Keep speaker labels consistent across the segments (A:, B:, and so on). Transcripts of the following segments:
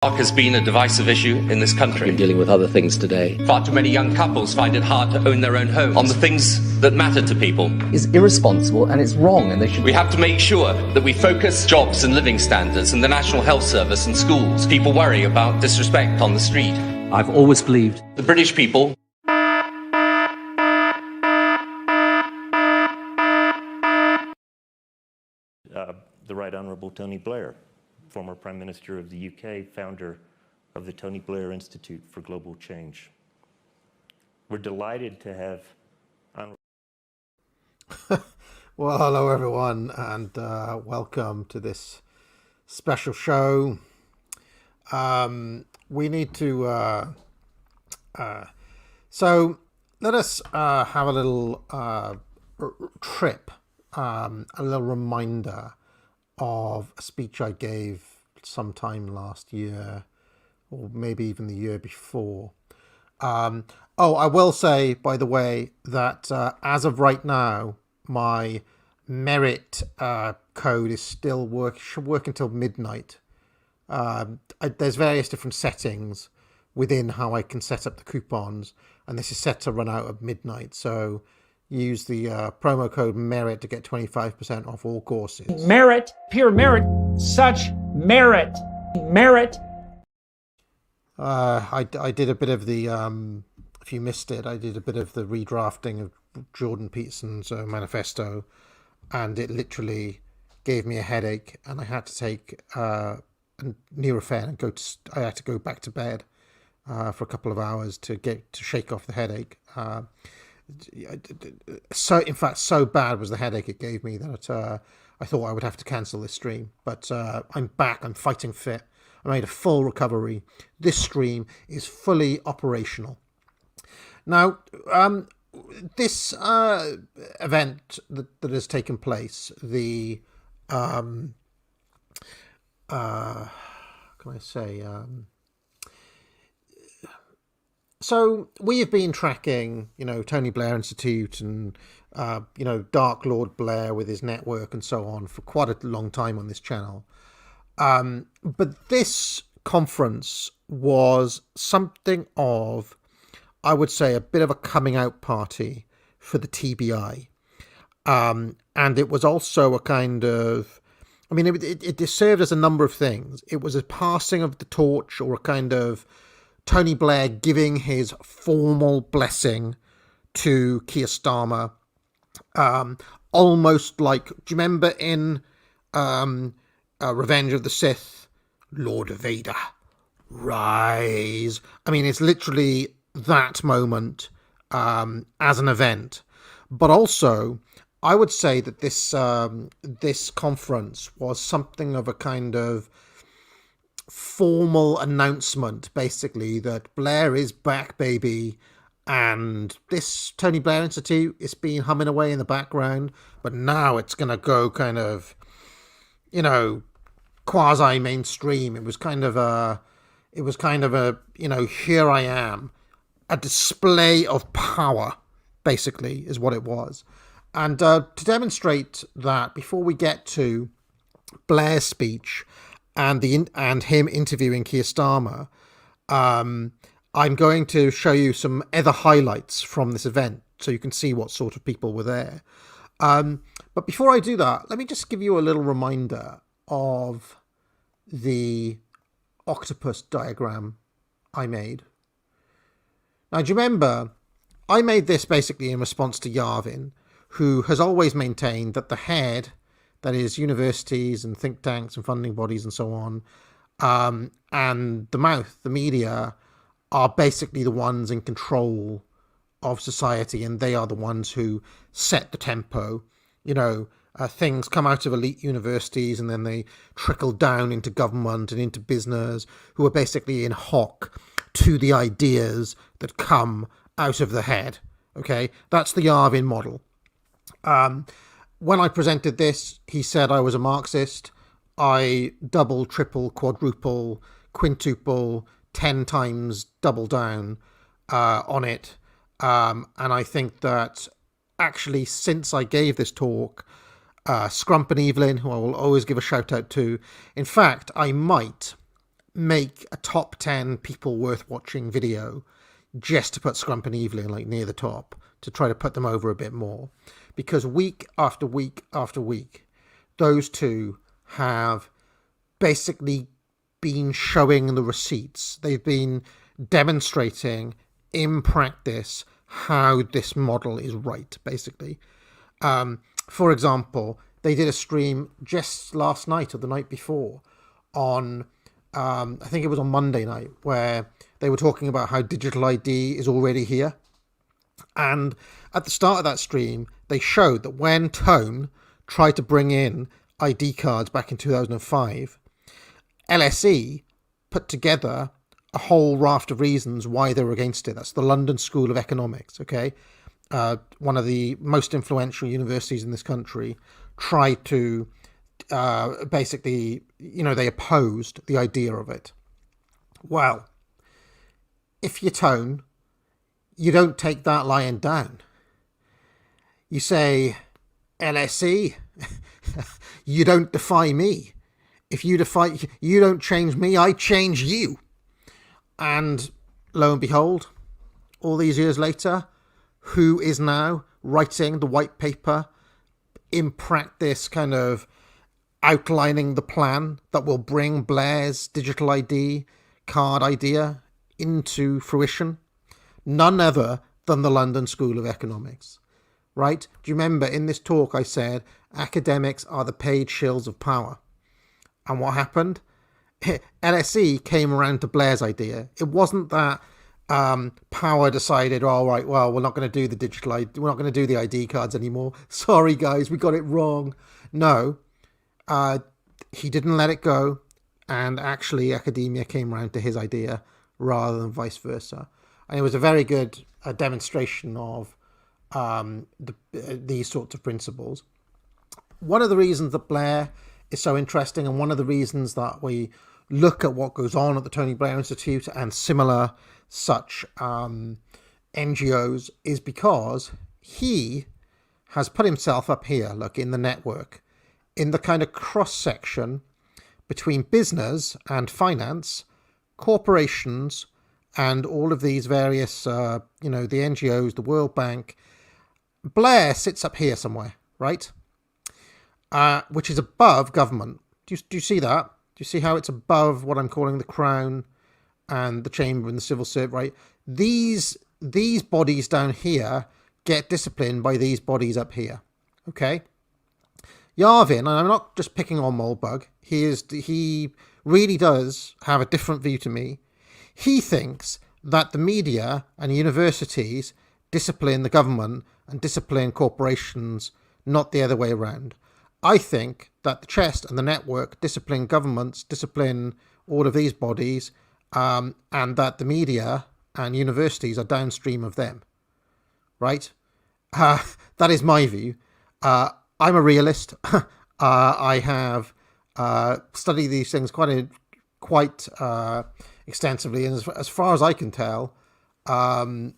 A: Has been a divisive issue in this country.
B: We're dealing with other things today.
A: Far too many young couples find it hard to own their own homes on the things that matter to people.
B: It's irresponsible and it's wrong, and they should.
A: We have to make sure that we focus jobs and living standards in the National Health Service and schools. People worry about disrespect on the street.
B: I've always believed
A: The British people
C: the Right Honourable Tony Blair, former Prime Minister of the UK, founder of the Tony Blair Institute for Global Change. We're delighted to have...
D: Well, hello everyone, and welcome to this special show. We need to... so let us have a little trip, a little reminder of a speech I gave sometime last year, or maybe even the year before. I will say, by the way, that as of right now, my merit code is still should work until midnight. There's various different settings within how I can set up the coupons, and this is set to run out at midnight. So use the promo code MERIT to get 25% off all courses.
E: Merit, pure merit, such merit, merit.
D: I did a bit of the, if you missed it, I did a bit of the redrafting of Jordan Peterson's manifesto, and it literally gave me a headache, and I had to take Nurofen and I had to go back to bed for a couple of hours to shake off the headache. In fact, so bad was the headache it gave me that I thought I would have to cancel this stream. But I'm back. I'm fighting fit. I made a full recovery. This stream is fully operational. Now, this event that has taken place, the can I say? So we have been tracking, Tony Blair Institute and, Dark Lord Blair with his network and so on for quite a long time on this channel. But this conference was something of, I would say, a bit of a coming out party for the TBI. And it was also a kind of, it served as a number of things. It was a passing of the torch, or a kind of Tony Blair giving his formal blessing to Keir Starmer, almost like, do you remember in Revenge of the Sith, Lord Vader, rise? It's literally that moment as an event. But also, I would say that this conference was something of a kind of formal announcement, basically, that Blair is back, baby, and this Tony Blair Institute is been humming away in the background, but now it's going to go kind of, quasi-mainstream. It was kind of a, here I am, a display of power, basically, is what it was. And to demonstrate that, before we get to Blair's speech and him interviewing Keir Starmer, I'm going to show you some other highlights from this event so you can see what sort of people were there. But before I do that, let me just give you a little reminder of the octopus diagram I made. Now, do you remember, I made this basically in response to Yarvin, who has always maintained that the head, that is universities and think tanks and funding bodies and so on, and the mouth, the media, are basically the ones in control of society, and they are the ones who set the tempo. Things come out of elite universities and then they trickle down into government and into business, who are basically in hock to the ideas that come out of the head. Okay, that's the Yarvin model. When I presented this, he said I was a Marxist. I double, triple, quadruple, quintuple, 10 times double down on it. And I think that actually, since I gave this talk, Scrump and Evelyn, who I will always give a shout out to, in fact, I might make a top 10 people worth watching video just to put Scrump and Evelyn like near the top to try to put them over a bit more. Because week after week after week, those two have basically been showing the receipts. They've been demonstrating in practice how this model is right, basically. For example, they did a stream just last night or the night before on, I think it was on Monday night, where they were talking about how digital ID is already here. And at the start of that stream, they showed that when Tone tried to bring in ID cards back in 2005, LSE put together a whole raft of reasons why they were against it. That's the London School of Economics, okay? One of the most influential universities in this country tried to basically, they opposed the idea of it. Well, if you Tone, you don't take that lying down. You say, LSE, you don't defy me. If you don't change me, I change you. And lo and behold, all these years later, who is now writing the white paper, in practice kind of outlining the plan that will bring Blair's digital ID card idea into fruition? None other than the London School of Economics, right? Do you remember in this talk I said academics are the paid shills of power? And what happened? LSE came around to Blair's idea. It wasn't that Power decided, all right, well, we're not going to do the digital ID, we're not going to do the ID cards anymore. Sorry, guys, we got it wrong. No, he didn't let it go. And actually, academia came around to his idea rather than vice versa. And it was a very good demonstration of these sorts of principles. One of the reasons that Blair is so interesting, and one of the reasons that we look at what goes on at the Tony Blair Institute and similar such NGOs, is because he has put himself up here, look, in the network, in the kind of cross-section between business and finance, corporations, and all of these various, the NGOs, the World Bank. Blair sits up here somewhere, right? Which is above government. Do you see that? Do you see how it's above what I'm calling the Crown and the Chamber and the Civil Service, right? These bodies down here get disciplined by these bodies up here, okay? Yarvin, and I'm not just picking on Moldbug, he really does have a different view to me. He thinks that the media and universities discipline the government and discipline corporations, not the other way around. I think that the chest and the network discipline governments, discipline all of these bodies, and that the media and universities are downstream of them, right? That is my view. I'm a realist. I have studied these things quite extensively, and as far as I can tell, Yarvin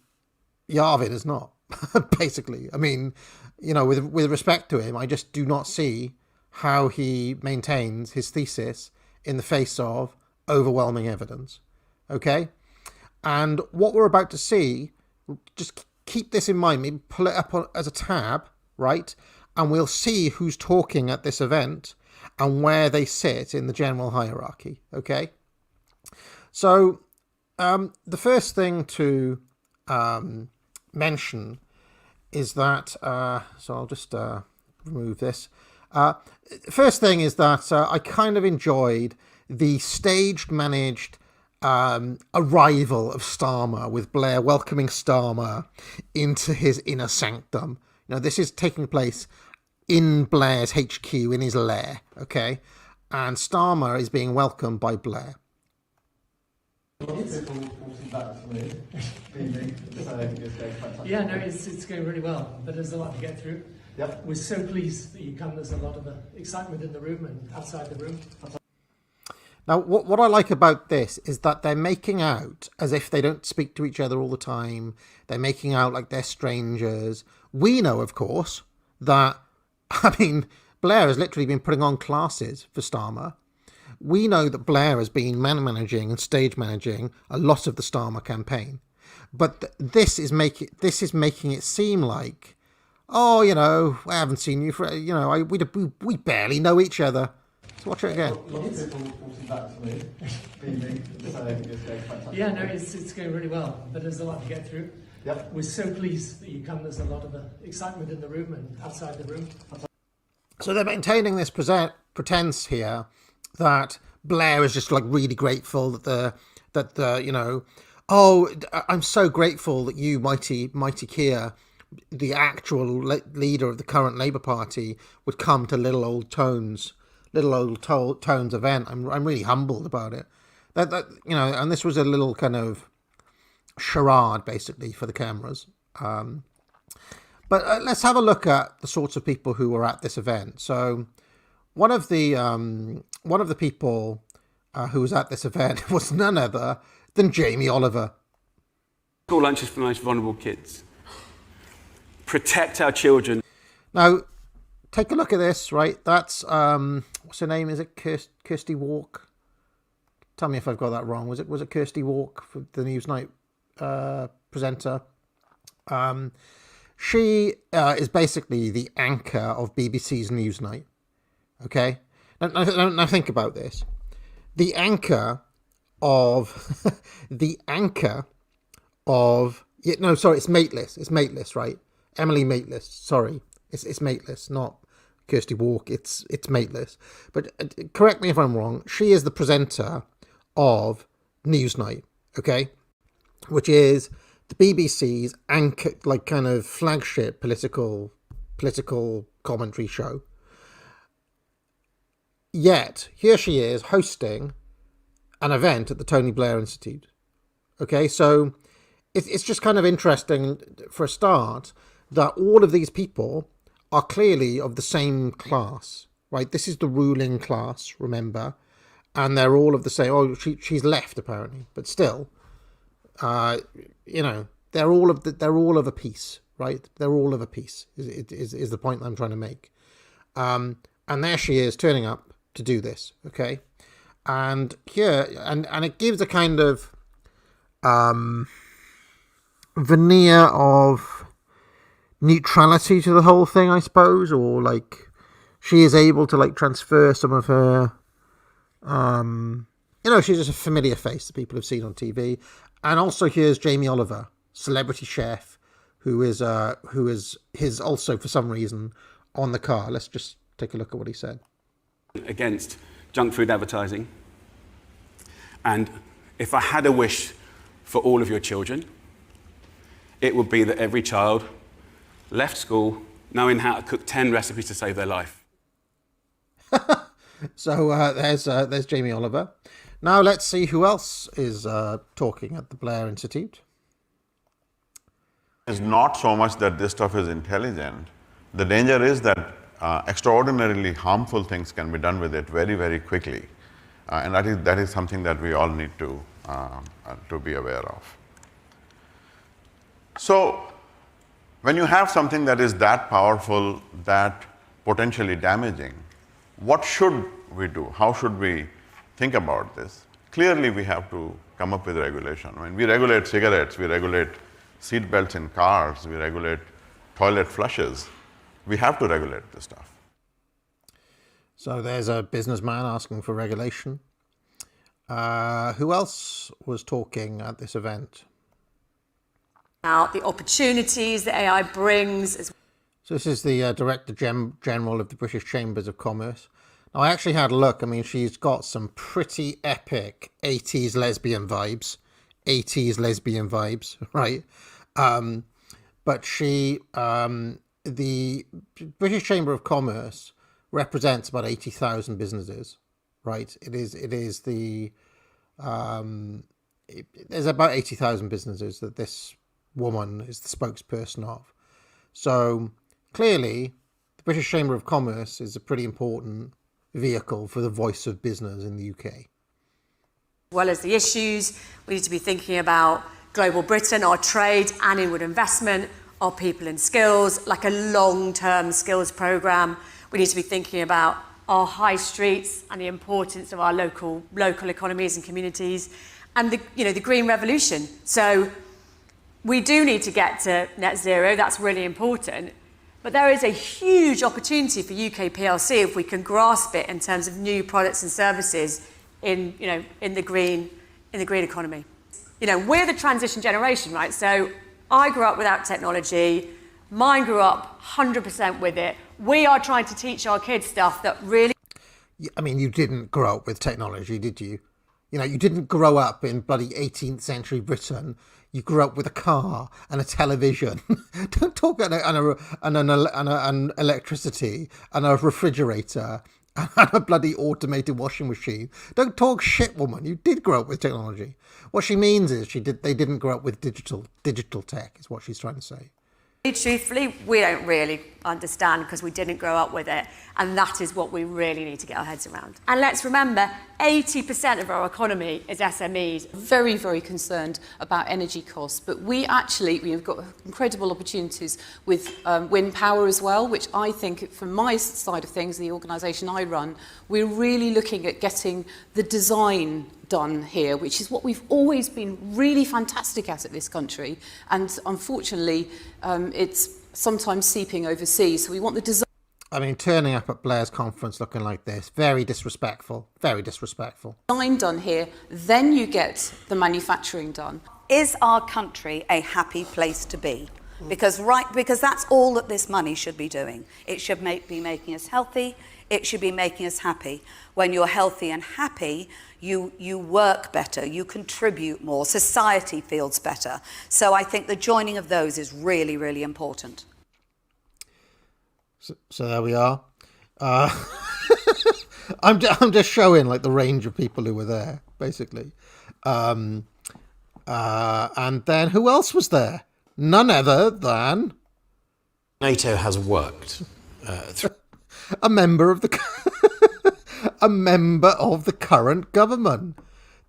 D: is not, basically. I mean, with respect to him, I just do not see how he maintains his thesis in the face of overwhelming evidence. Okay? And what we're about to see, just keep this in mind, maybe pull it up as a tab, right? And we'll see who's talking at this event and where they sit in the general hierarchy. Okay? So, the first thing to mention is that, so I'll just remove this. First thing is that I kind of enjoyed the staged, managed arrival of Starmer, with Blair welcoming Starmer into his inner sanctum. This is taking place in Blair's HQ, in his lair, okay? And Starmer is being welcomed by Blair.
F: Yeah, no, it's going really well, but there's a lot to get through. Yep. We're so pleased that you come. There's a lot of excitement in the room and outside the room.
D: Now, what I like about this is that they're making out as if they don't speak to each other all the time. They're making out like they're strangers. We know, of course, that, Blair has literally been putting on classes for Starmer. we know that Blair has been managing and stage managing a lot of the Starmer campaign, but this is making it seem like, oh, you know, I haven't seen you for, you know, we barely know each other. Let's watch it again.
G: Lots of people reporting back to me, beaming, saying it's going fantastic.
F: Yeah, no, it's going really well, but there's a lot to get through.
G: Yep.
F: We're so pleased that you come. There's a lot of excitement in the room and outside the room.
D: So they're maintaining this pretense here that Blair is just like really grateful that the you know, oh, I'm so grateful that you, mighty Keir, the actual leader of the current Labour Party, would come to Little Old Tones event. I'm really humbled about it. That you know, and this was a little kind of charade basically for the cameras. But let's have a look at the sorts of people who were at this event. So one of the people who was at this event was none other than Jamie Oliver.
H: School lunches for the most vulnerable kids. Protect our children.
D: Now, take a look at this, right? That's, what's her name? Is it Kirsty Walk? Tell me if I've got that wrong. Was it Kirsty Walk, the Newsnight presenter? She is basically the anchor of BBC's Newsnight. Okay? Now think about this. The anchor of... it's Mateless. It's Mateless, right? Emily Mateless. Sorry. It's Mateless, not Kirsty Walk. It's Mateless. But correct me if I'm wrong. She is the presenter of Newsnight, okay? Which is the BBC's anchor, like kind of flagship political commentary show. Yet, here she is hosting an event at the Tony Blair Institute. Okay, so it's just kind of interesting for a start that all of these people are clearly of the same class, right? This is the ruling class, remember? And they're all of the same. Oh, she's left apparently, but still, you know, they're all of a piece, right? They're all of a piece. Is the point that I'm trying to make? And there she is turning up to do this, okay? And here, and it gives a kind of veneer of neutrality to the whole thing, I suppose, or like she is able to like transfer some of her, you know, she's just a familiar face that people have seen on TV. And also here's Jamie Oliver, celebrity chef, who is his also for some reason on the car. Let's just take a look at what he said.
H: Against junk food advertising. And if I had a wish for all of your children, it would be that every child left school knowing how to cook 10 recipes to save their life.
D: So there's Jamie Oliver. Now let's see who else is talking at the Blair Institute.
I: It's not so much that this stuff is intelligent. The danger is that extraordinarily harmful things can be done with it very, very quickly. And that is something that we all need to be aware of. So when you have something that is that powerful, that potentially damaging, what should we do? How should we think about this? Clearly, we have to come up with regulation. I mean, we regulate cigarettes, we regulate seat belts in cars, we regulate toilet flushes. We have to regulate this stuff.
D: So there's a businessman asking for regulation. Who else was talking at this event?
J: About the opportunities that AI brings.
D: So this is the Director General of the British Chambers of Commerce. Now, I actually had a look. I mean, she's got some pretty epic 80s lesbian vibes. Right? But she, the British Chamber of Commerce represents about 80,000 businesses, right? There's about 80,000 businesses that this woman is the spokesperson of. So clearly, the British Chamber of Commerce is a pretty important vehicle for the voice of business in the UK.
J: As well as the issues, we need to be thinking about global Britain, our trade and inward investment, our people and skills, like a long-term skills programme. We need to be thinking about our high streets and the importance of our local economies and communities, and the green revolution. So we do need to get to net zero. That's really important. But there is a huge opportunity for UK PLC if we can grasp it in terms of new products and services in the green economy. We're the transition generation, right? So I grew up without technology. Mine grew up 100% with it. We are trying to teach our kids stuff that really...
D: I mean, you didn't grow up with technology, did you? You didn't grow up in bloody 18th century Britain. You grew up with a car and a television. Don't talk and electricity and a refrigerator and a bloody automated washing machine. Don't talk shit, woman. You did grow up with technology. What she means is they didn't grow up with digital tech, is what she's trying to say.
J: Truthfully, we don't really understand because we didn't grow up with it, and that is what we really need to get our heads around. And let's remember, 80% of our economy is SMEs.
K: Very, very concerned about energy costs, but we've got incredible opportunities with wind power as well, which I think, from my side of things, the organisation I run, we're really looking at getting the design done here, which is what we've always been really fantastic at this country, and unfortunately it's sometimes seeping overseas. So we want the design.
D: I mean, turning up at Blair's conference looking like this, very disrespectful, very disrespectful.
K: Design done here, then you get the manufacturing done.
L: Is our country a happy place to be? Because that's all that this money should be doing. It should be making us healthy. It should be making us happy. When you're healthy and happy, you work better, you contribute more, society feels better. So I think the joining of those is really, really important.
D: So there we are. I'm just showing like the range of people who were there, basically. And then who else was there? None other than
M: NATO has worked.
D: A member of the current government,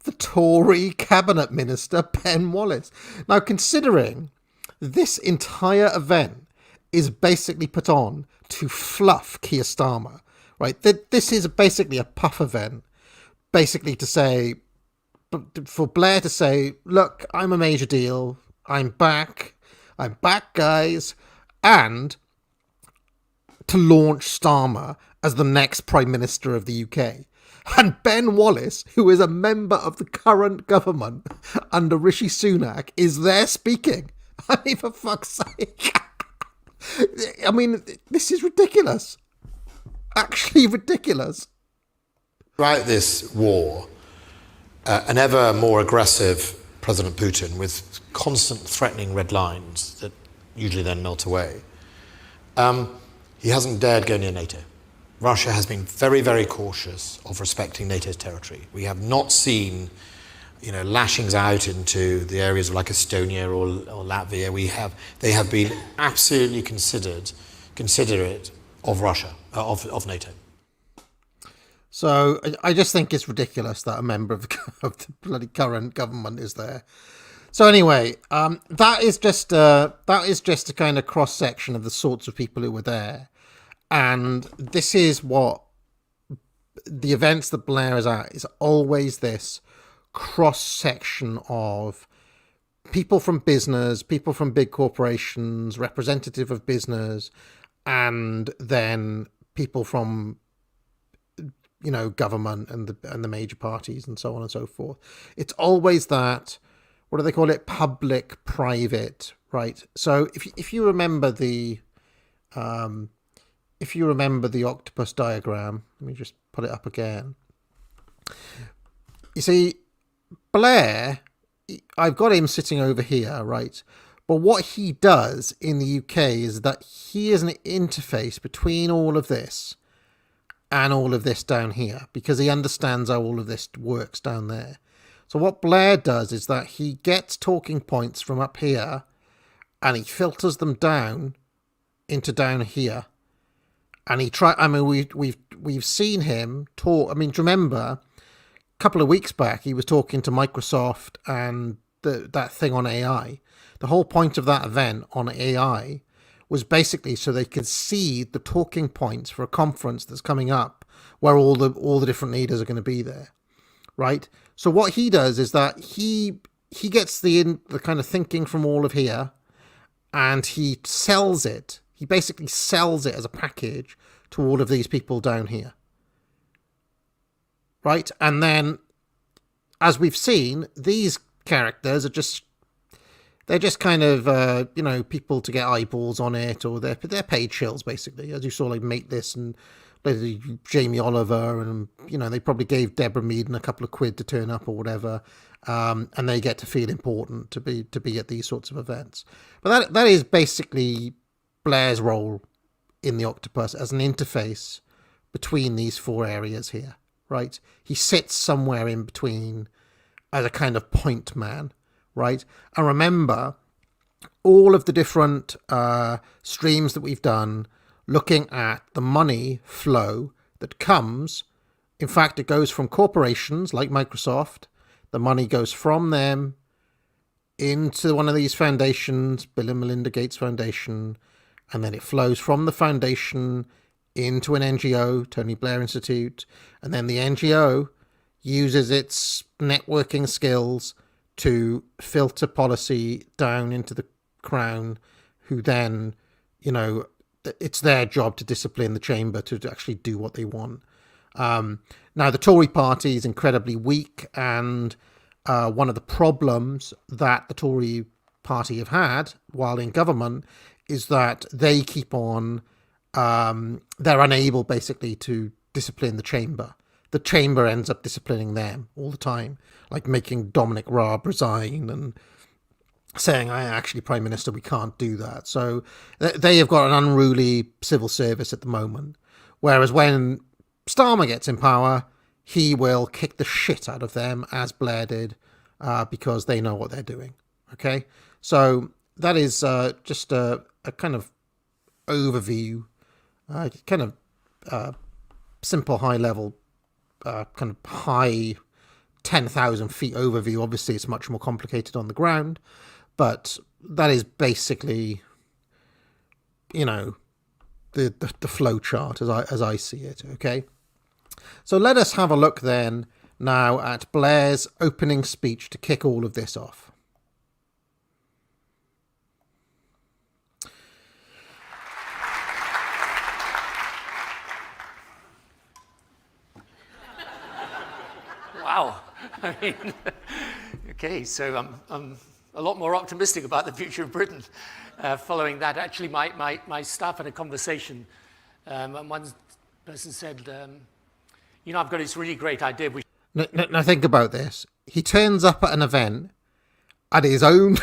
D: the Tory cabinet minister Ben Wallace. Now, considering this entire event is basically put on to fluff Keir Starmer, right? This is basically a puff event, basically to say, for Blair to say, look, I'm a major deal, I'm back, guys, and to launch Starmer as the next Prime Minister of the UK. And Ben Wallace, who is a member of the current government under Rishi Sunak, is there speaking. I mean, for fuck's sake. I mean, this is ridiculous. Actually ridiculous.
M: Throughout this war, an ever more aggressive President Putin with constant threatening red lines that usually then melt away, he hasn't dared go near NATO. Russia has been very, very cautious of respecting NATO's territory. We have not seen, lashings out into the areas like Estonia or Latvia. They have been absolutely considerate of Russia, of NATO.
D: So I just think it's ridiculous that a member of the bloody current government is there. So anyway, that is just a kind of cross section of the sorts of people who were there. And this is what the events that Blair is at, is always this cross-section of people from business, people from big corporations, representative of business, and then people from, government and the major parties and so on and so forth. It's always that, what do they call it? Public-private, right? So if you remember the octopus diagram, let me just put it up again. You see, Blair, I've got him sitting over here, right? But what he does in the UK is that he is an interface between all of this and all of this down here, because he understands how all of this works down there. So what Blair does is that he gets talking points from up here and he filters them down into down here. And we've seen him talk. I mean, do you remember a couple of weeks back, he was talking to Microsoft and that thing on AI. The whole point of that event on AI was basically so they could see the talking points for a conference that's coming up where all the different leaders are going to be there, right? So what he does is that he gets the kind of thinking from all of here, and he sells it. He basically sells it as a package to all of these people down here, right? And then, as we've seen, these characters are just kind of people to get eyeballs on it, or they're paid shills basically, as you saw, like Mateless and Jamie Oliver, and they probably gave Deborah Meaden a couple of quid to turn up or whatever, and they get to feel important to be at these sorts of events. But that is basically Blair's role in the Octopus, as an interface between these four areas here, right? He sits somewhere in between as a kind of point man, right? And remember, all of the different streams that we've done looking at the money flow that comes, in fact, it goes from corporations like Microsoft. The money goes from them into one of these foundations, Bill and Melinda Gates Foundation, and then it flows from the foundation into an NGO, Tony Blair Institute, and then the NGO uses its networking skills to filter policy down into the Crown, who then, it's their job to discipline the chamber to actually do what they want. Now, the Tory party is incredibly weak, and one of the problems that the Tory party have had while in government is that they keep on, they're unable basically to discipline the chamber. The chamber ends up disciplining them all the time, like making Dominic Raab resign and saying, actually, Prime Minister, we can't do that. So they have got an unruly civil service at the moment. Whereas when Starmer gets in power, he will kick the shit out of them, as Blair did, because they know what they're doing. Okay? So that is just a kind of overview, simple, high-level, kind of high 10,000 feet overview. Obviously, it's much more complicated on the ground, but that is basically, the flow chart as I see it. Okay, so let us have a look then now at Blair's opening speech to kick all of this off.
N: Wow. I mean, okay, so I'm a lot more optimistic about the future of Britain following that. Actually, my staff had a conversation, and one person said, I've got this really great idea.
D: Now think about this. He turns up at an event at his own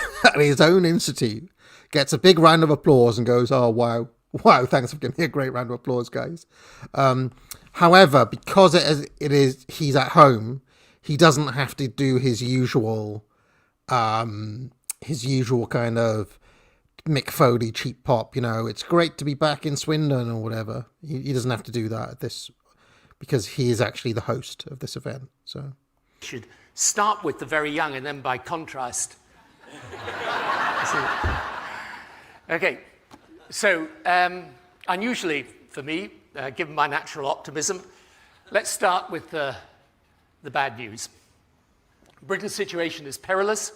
D: institute, gets a big round of applause and goes, "Oh, wow, thanks for giving me a great round of applause, guys." However, because he's at home, he doesn't have to do his usual kind of Mick Foley cheap pop. It's great to be back in Swindon or whatever. He doesn't have to do that at this, because he is actually the host of this event. So
N: should start with the very young, and then by contrast. Okay, so unusually for me, given my natural optimism, let's start with the bad news. Britain's situation is perilous.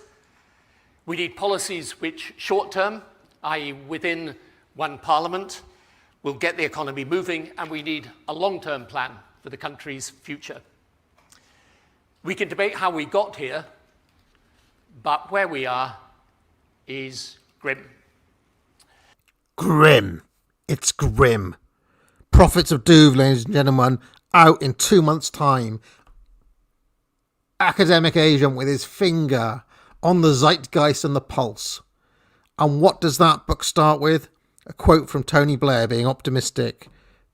N: We need policies which, short-term, i.e. within one parliament, will get the economy moving, and we need a long-term plan for the country's future. We can debate how we got here, but where we are is grim.
D: Grim. It's grim. Prophets of Doom, ladies and gentlemen, out in 2 months' time. Academic agent with his finger on the zeitgeist and the pulse. And what does that book start with? A quote from Tony Blair being optimistic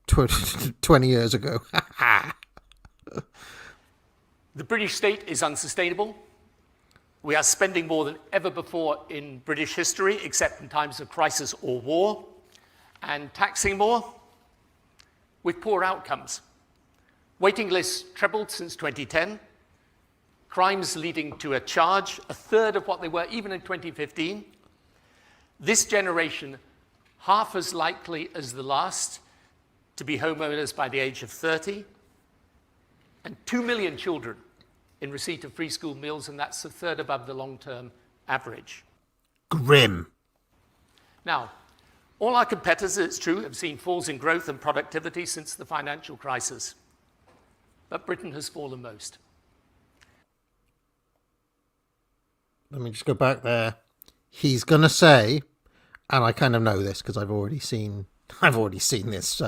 D: 20 years ago.
N: The British state is unsustainable. We are spending more than ever before in British history, except in times of crisis or war, and taxing more with poor outcomes. Waiting lists trebled since 2010. Crimes leading to a charge, a third of what they were even in 2015. This generation, half as likely as the last to be homeowners by the age of 30. and 2 million children in receipt of free school meals, and that's a third above the long-term average.
D: Grim.
N: Now, all our competitors, it's true, have seen falls in growth and productivity since the financial crisis, but Britain has fallen most.
D: Let me just go back there. He's going to say, and I kind of know this because I've already seen this,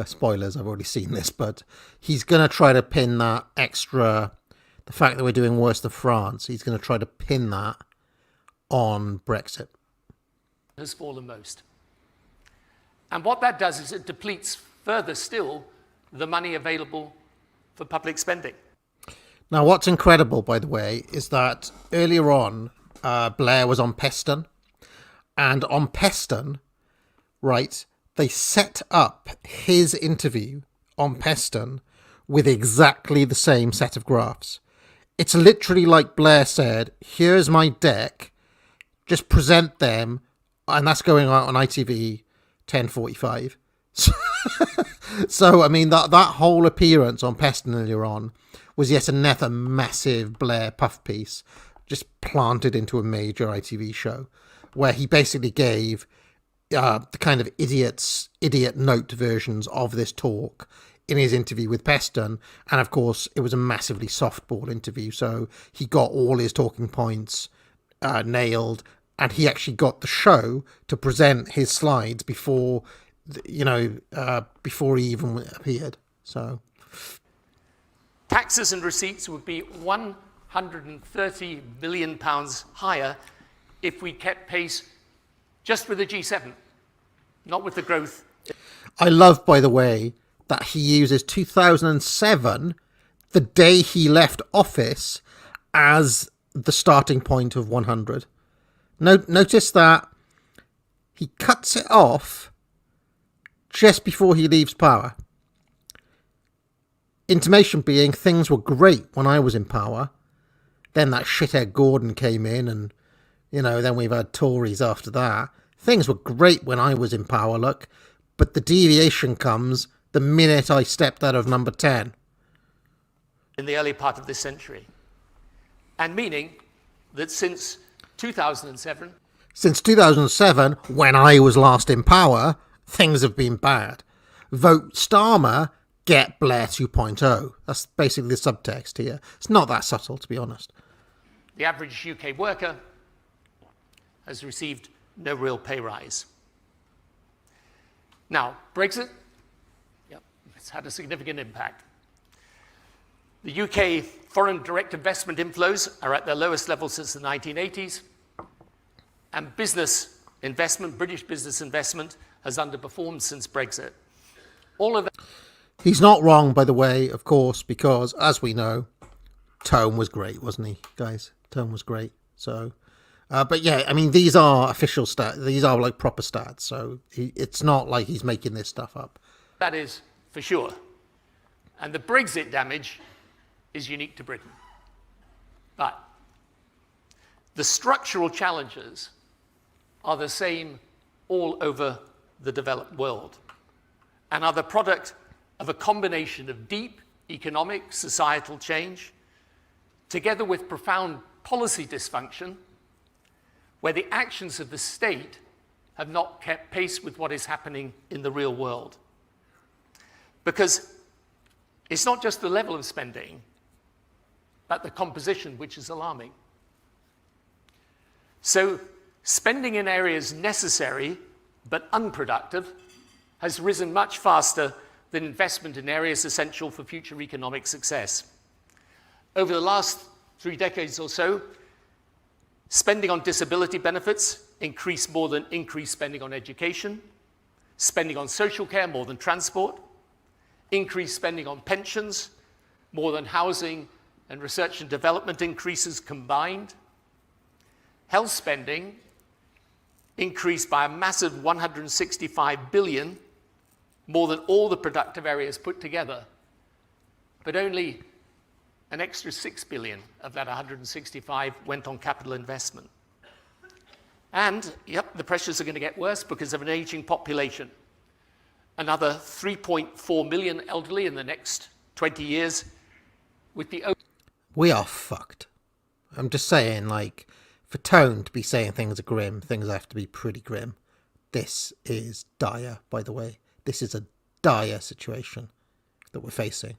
D: spoilers, I've already seen this, but he's going to try to pin that extra, the fact that we're doing worse than France, he's going to try to pin that on Brexit.
N: Has fallen most. And what that does is it depletes further still the money available for public spending.
D: Now, what's incredible, by the way, is that earlier on, Blair was on Peston, and on Peston, right, they set up his interview on Peston with exactly the same set of graphs. It's literally like Blair said, here's my deck, just present them, and that's going out on ITV 10:45. So, I mean, that whole appearance on Peston earlier on was yet another massive Blair puff piece, just planted into a major ITV show, where he basically gave the kind of idiot note versions of this talk in his interview with Peston. And of course, it was a massively softball interview, so he got all his talking points nailed, and he actually got the show to present his slides before he even appeared. So
N: taxes and receipts would be £130 billion higher if we kept pace just with the G7, not with the growth.
D: I love, by the way, that he uses 2007, the day he left office, as the starting point of 100. Notice that he cuts it off just before he leaves power. Intimation being things were great when I was in power. Then that shithead Gordon came in, and, then we've had Tories after that. Things were great when I was in power, look. But the deviation comes the minute I stepped out of number 10.
N: In the early part of this century. And meaning that since 2007...
D: Since 2007, when I was last in power, things have been bad. Vote Starmer, get Blair 2.0. That's basically the subtext here. It's not that subtle, to be honest.
N: The average UK worker has received no real pay rise. Now, Brexit, it's had a significant impact. The UK foreign direct investment inflows are at their lowest level since the 1980s, and business investment, British business investment, has underperformed since Brexit. All of that.
D: He's not wrong, by the way, of course, because, as we know, Tone was great, wasn't he, guys? Tone was great. So, but yeah, I mean, these are official stats. These are like proper stats. So it's not like he's making this stuff up.
N: That is for sure. And the Brexit damage is unique to Britain. But the structural challenges are the same all over the developed world and are the product of a combination of deep economic, societal change, together with profound policy dysfunction, where the actions of the state have not kept pace with what is happening in the real world. Because it's not just the level of spending, but the composition, which is alarming. So spending in areas necessary but unproductive has risen much faster than investment in areas essential for future economic success. Over the last 3 decades or so, spending on disability benefits increased more than increased spending on education, spending on social care more than transport, increased spending on pensions more than housing and research and development increases combined. Health spending increased by a massive 165 billion, more than all the productive areas put together, but only an extra 6 billion of that 165 went on capital investment. And, the pressures are going to get worse because of an aging population. Another 3.4 million elderly in the next 20 years with the...
D: We are fucked. I'm just saying, like, for Tone to be saying things are grim, things have to be pretty grim. This is dire, by the way. This is a dire situation that we're facing.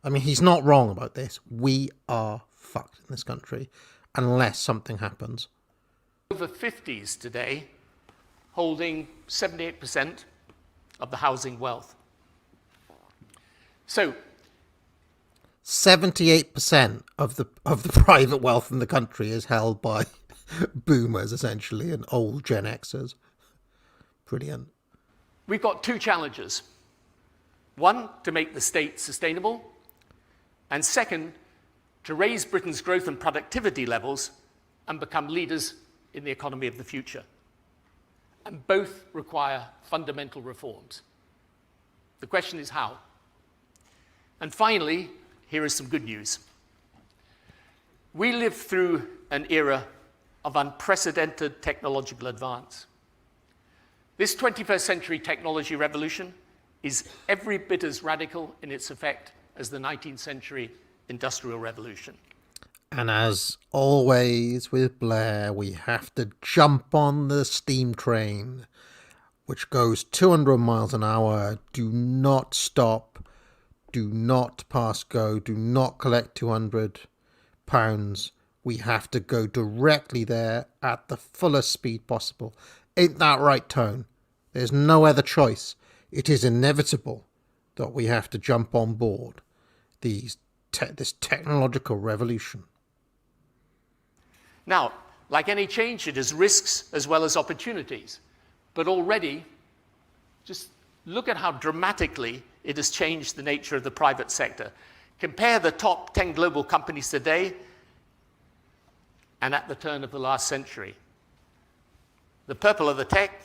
D: I mean, he's not wrong about this. We are fucked in this country unless something happens.
N: Over 50s today, holding 78% of the housing wealth. So
D: 78% of the private wealth in the country is held by boomers, essentially, and old Gen Xers. Brilliant.
N: We've got two challenges. One, to make the state sustainable, and second, to raise Britain's growth and productivity levels and become leaders in the economy of the future. And both require fundamental reforms. The question is how? And finally, here is some good news. We live through an era of unprecedented technological advance. This 21st century technology revolution is every bit as radical in its effect as the 19th century industrial revolution.
D: And as always with Blair, we have to jump on the steam train, which goes 200 miles an hour. Do not stop. Do not pass go. Do not collect £200. We have to go directly there at the fullest speed possible. Ain't that right, Tone? There's no other choice. It is inevitable that we have to jump on board this technological revolution.
N: Now, like any change, it has risks as well as opportunities. But already, just look at how dramatically it has changed the nature of the private sector. Compare the top 10 global companies today and at the turn of the last century. The purple of the tech,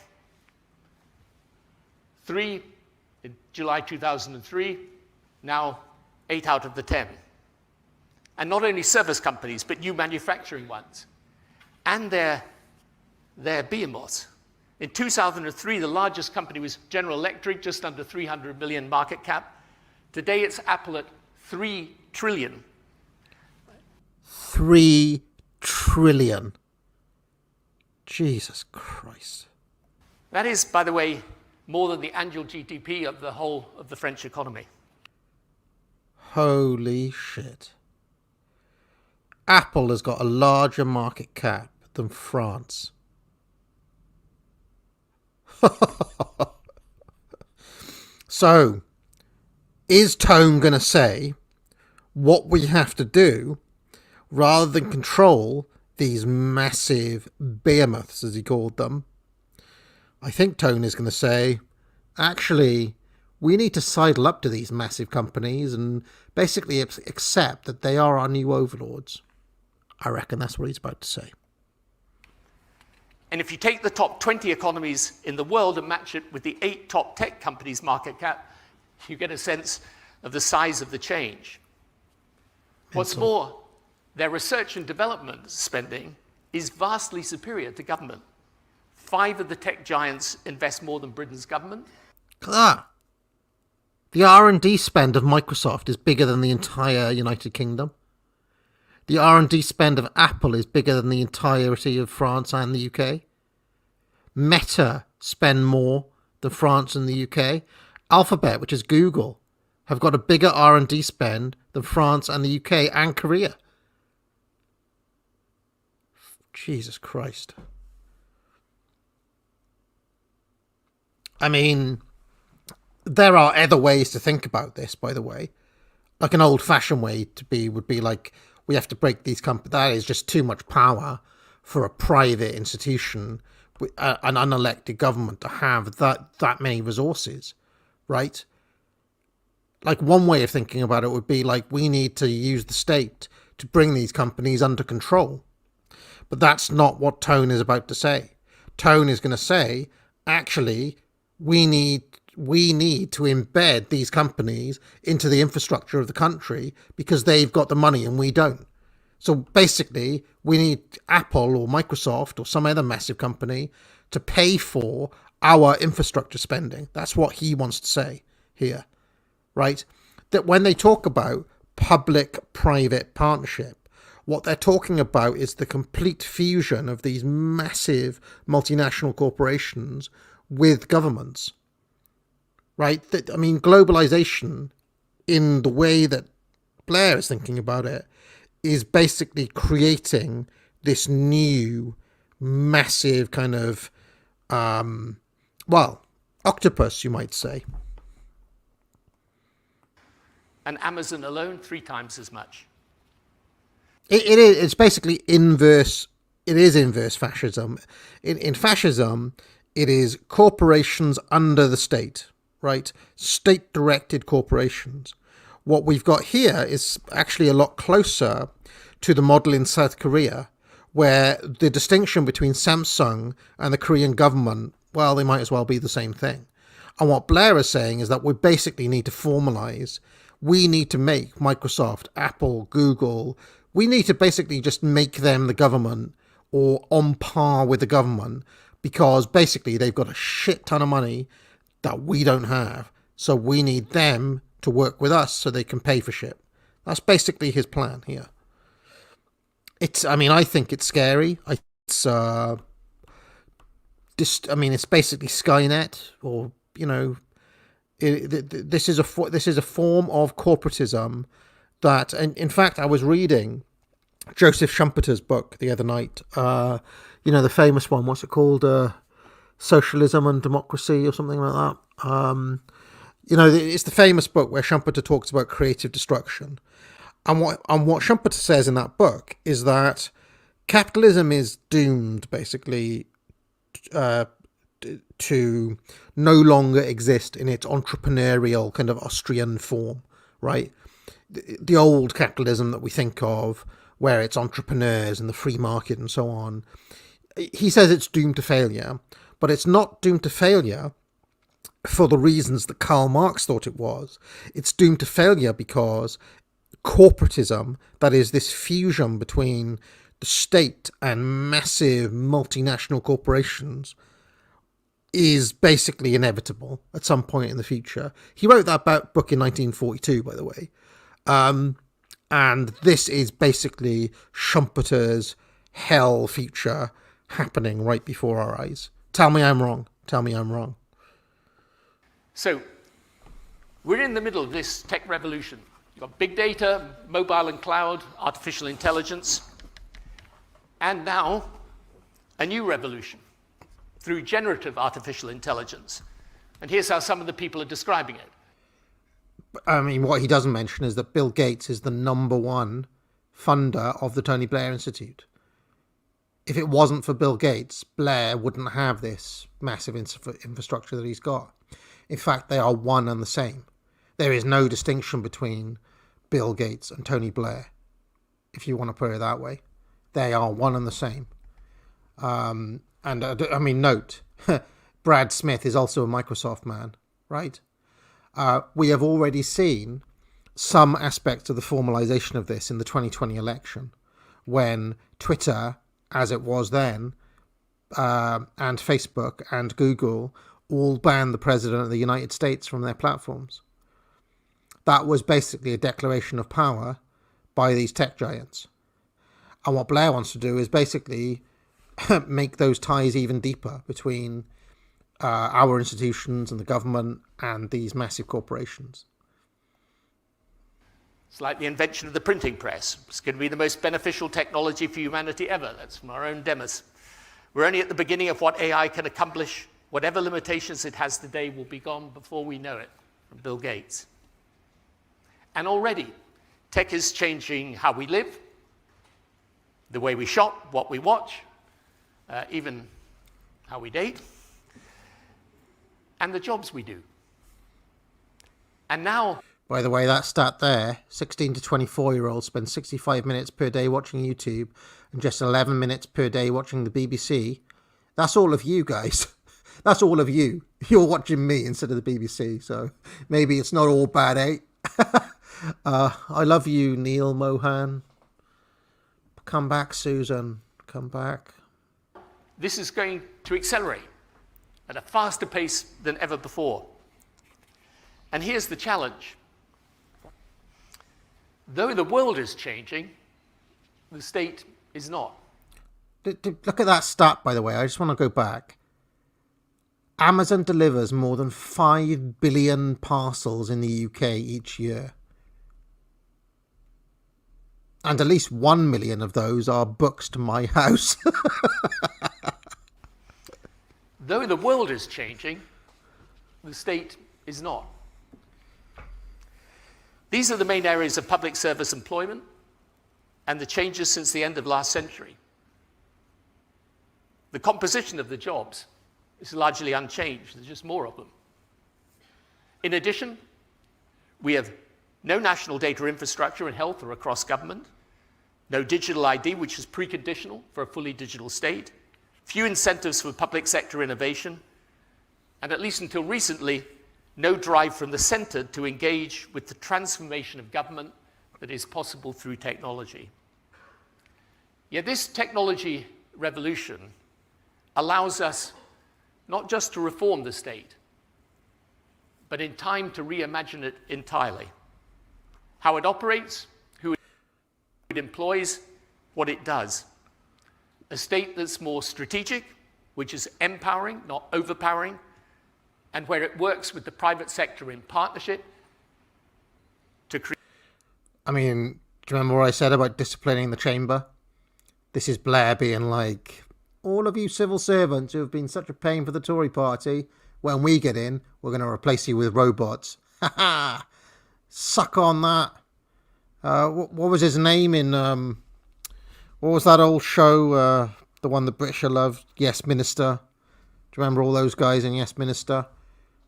N: 3 in July 2003, now 8 out of the 10. And not only service companies, but new manufacturing ones. And their behemoths. In 2003, the largest company was General Electric, just under 300 million market cap. Today, it's Apple at 3 trillion.
D: 3 trillion. Jesus Christ.
N: That is, by the way, more than the annual GDP of the whole of the French economy.
D: Holy shit. Apple has got a larger market cap than France. So, is Tone going to say what we have to do rather than control these massive behemoths, as he called them? I think Tone is going to say, actually, we need to sidle up to these massive companies and basically accept that they are our new overlords. I reckon that's what he's about to say.
N: And if you take the top 20 economies in the world and match it with the 8 top tech companies' market cap, you get a sense of the size of the change. What's more, their research and development spending is vastly superior to government. 5 of the tech giants invest more than Britain's government.
D: Ah, the R&D spend of Microsoft is bigger than the entire United Kingdom. The R&D spend of Apple is bigger than the entirety of France and the UK. Meta spend more than France and the UK. Alphabet, which is Google, have got a bigger R&D spend than France and the UK and Korea. Jesus Christ. I mean, there are other ways to think about this, by the way. Like an old-fashioned way to be would be like, we have to break these companies. That is just too much power for a private institution, an unelected government, to have that many resources, right? Like one way of thinking about it would be like, we need to use the state to bring these companies under control. But that's not what Tone is about to say. Tone is going to say, actually, we need to embed these companies into the infrastructure of the country because they've got the money and we don't. So basically, we need Apple or Microsoft or some other massive company to pay for our infrastructure spending. That's what he wants to say here, right? That when they talk about public-private partnership. What they're talking about is the complete fusion of these massive multinational corporations with governments, right? I mean, globalization, in the way that Blair is thinking about it, is basically creating this new massive kind of, octopus, you might say.
N: And Amazon alone, 3 times as much.
D: It's basically inverse. It is inverse fascism. In fascism, it is corporations under the state, right? State-directed corporations. What we've got here is actually a lot closer to the model in South Korea, where the distinction between Samsung and the Korean government, well, they might as well be the same thing. And what Blair is saying is that we basically need to formalize. We need to make Microsoft, Apple, Google, we need to basically just make them the government or on par with the government, because basically they've got a shit ton of money that we don't have. So we need them to work with us so they can pay for shit. That's basically his plan here. I think it's scary. It's basically Skynet, or, this is a form of corporatism that, and in fact, I was reading Joseph Schumpeter's book the other night. The famous one. What's it called? Socialism and Democracy, or something like that. It's the famous book where Schumpeter talks about creative destruction. And what Schumpeter says in that book is that capitalism is doomed, basically, to no longer exist in its entrepreneurial kind of Austrian form, right? The old capitalism that we think of, where it's entrepreneurs and the free market and so on. He says it's doomed to failure, but it's not doomed to failure for the reasons that Karl Marx thought it was. It's doomed to failure because corporatism, that is this fusion between the state and massive multinational corporations, is basically inevitable at some point in the future. He wrote that book in 1942, by the way. And this is basically Schumpeter's hell future happening right before our eyes. Tell me I'm wrong. Tell me I'm wrong.
N: So we're in the middle of this tech revolution. You've got big data, mobile and cloud, artificial intelligence, and now a new revolution through generative artificial intelligence. And here's how some of the people are describing it.
D: I mean, what he doesn't mention is that Bill Gates is the #1 funder of the Tony Blair Institute. If it wasn't for Bill Gates, Blair wouldn't have this massive infrastructure that he's got. In fact, they are one and the same. There is no distinction between Bill Gates and Tony Blair, if you want to put it that way. They are one and the same. Note, Brad Smith is also a Microsoft man, right? We have already seen some aspects of the formalization of this in the 2020 election, when Twitter, as it was then, and Facebook and Google all banned the President of the United States from their platforms. That was basically a declaration of power by these tech giants. And what Blair wants to do is basically make those ties even deeper between our institutions and the government and these massive corporations.
N: It's like the invention of the printing press. It's going to be the most beneficial technology for humanity ever. That's from our own demos. We're only at the beginning of what AI can accomplish. Whatever limitations it has today will be gone before we know it, from Bill Gates. And already, tech is changing how we live, the way we shop, what we watch, even how we date, and the jobs we do. And now...
D: By the way, that stat there, 16 to 24-year-olds spend 65 minutes per day watching YouTube and just 11 minutes per day watching the BBC. That's all of you guys. That's all of you. You're watching me instead of the BBC, so maybe it's not all bad, eh? I love you, Neil Mohan. Come back, Susan. Come back.
N: This is going to accelerate at a faster pace than ever before. And here's the challenge. Though the world is changing, the state is not.
D: Look at that stat, by the way. I just want to go back. Amazon delivers more than 5 billion parcels in the UK each year. And at least 1 million of those are books to my house.
N: Though the world is changing, the state is not. These are the main areas of public service employment and the changes since the end of last century. The composition of the jobs is largely unchanged. There's just more of them. In addition, we have no national data infrastructure in health or across government, no digital ID, which is preconditional for a fully digital state, few incentives for public sector innovation, and at least until recently, no drive from the centre to engage with the transformation of government that is possible through technology. Yet this technology revolution allows us not just to reform the state, but in time to reimagine it entirely. How it operates, who it employs, what it does. A state that's more strategic, which is empowering, not overpowering, and where it works with the private sector in partnership to create...
D: I mean, do you remember what I said about disciplining the chamber? This is Blair being like, all of you civil servants who have been such a pain for the Tory party, when we get in, we're going to replace you with robots. Ha ha! Suck on that. What was his name in... what was that old show, the one the British loved? Yes, Minister. Do you remember all those guys in Yes, Minister?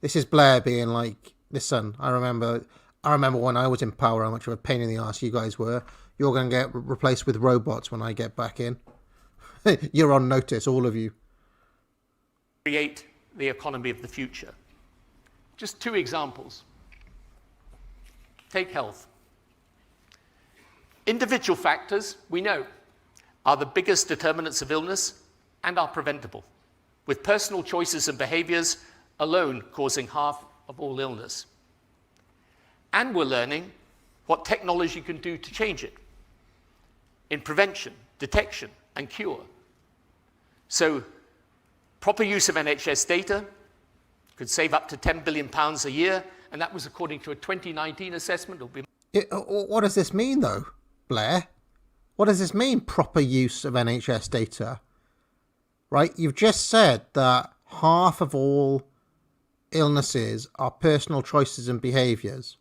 D: This is Blair being like, listen, I remember when I was in power how much of a pain in the arse you guys were. You're going to get replaced with robots when I get back in. You're on notice, all of you.
N: Create the economy of the future. Just two examples. Take health. Individual factors, we know, are the biggest determinants of illness and are preventable, with personal choices and behaviors alone causing half of all illness. And we're learning what technology can do to change it in prevention, detection, and cure. So, proper use of NHS data could save up to £10 billion a year, and that was according to a 2019 assessment.
D: What does this mean, though, Blair? What does this mean, proper use of NHS data? Right? You've just said that half of all illnesses are personal choices and behaviours.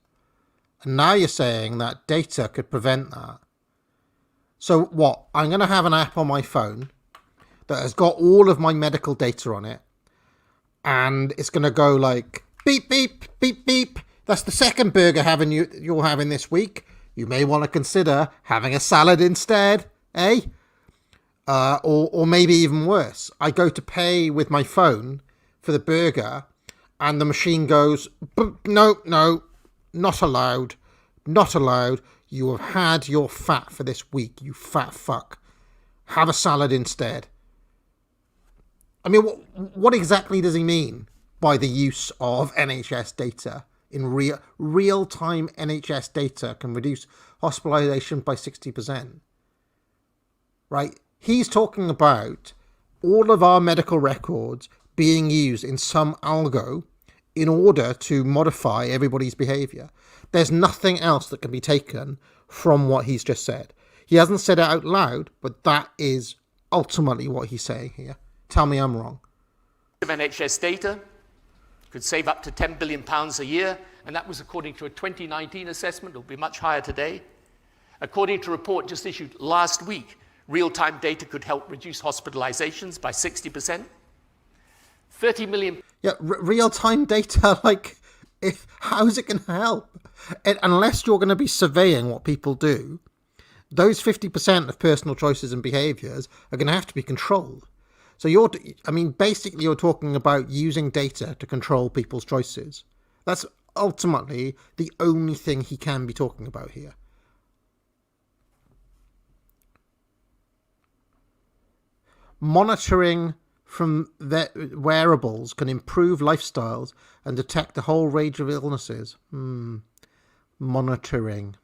D: And now you're saying that data could prevent that. So what? I'm going to have an app on my phone that has got all of my medical data on it. And it's going to go like, beep, beep, beep, beep. That's the second burger you're having this week. You may want to consider having a salad instead, eh? Or maybe even worse. I go to pay with my phone for the burger and the machine goes, no, not allowed. Not allowed. You have had your fat for this week, you fat fuck. Have a salad instead. I mean, what exactly does he mean by the use of NHS data? In real-time NHS data can reduce hospitalisation by 60%. Right? He's talking about all of our medical records being used in some algo in order to modify everybody's behaviour. There's nothing else that can be taken from what he's just said. He hasn't said it out loud, but that is ultimately what he's saying here. Tell me I'm wrong.
N: NHS data could save up to £10 billion a year, and that was according to a 2019 assessment. It'll be much higher today. According to a report just issued last week, real-time data could help reduce hospitalizations by 60%. 30 million...
D: Yeah, real-time data, like, how's it going to help? Unless you're going to be surveying what people do, those 50% of personal choices and behaviours are going to have to be controlled. So basically you're talking about using data to control people's choices. That's ultimately the only thing he can be talking about here. Monitoring from wearables can improve lifestyles and detect a whole range of illnesses. Monitoring.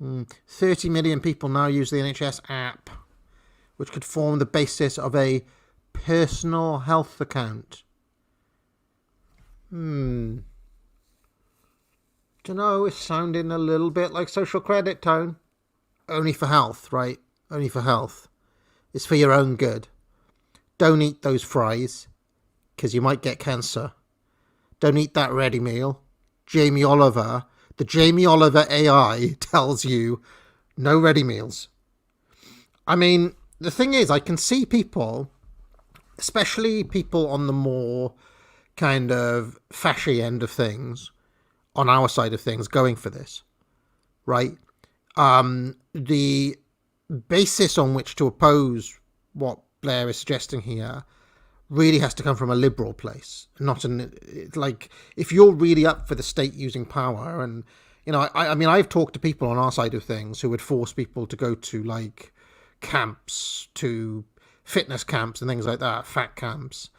D: 30 million people now use the NHS app, which could form the basis of a personal health account. Don't know, it's sounding a little bit like social credit, Tone. Only for health, right? Only for health. It's for your own good. Don't eat those fries, because you might get cancer. Don't eat that ready meal. Jamie Oliver, the Jamie Oliver AI tells you no ready meals. I mean, the thing is, I can see people, especially people on the more kind of fashy end of things, on our side of things, going for this, right? The basis on which to oppose what Blair is suggesting here really has to come from a liberal place, not like, if you're really up for the state using power, and I mean, I've talked to people on our side of things who would force people to go to like camps, to fitness camps and things like that, fat camps,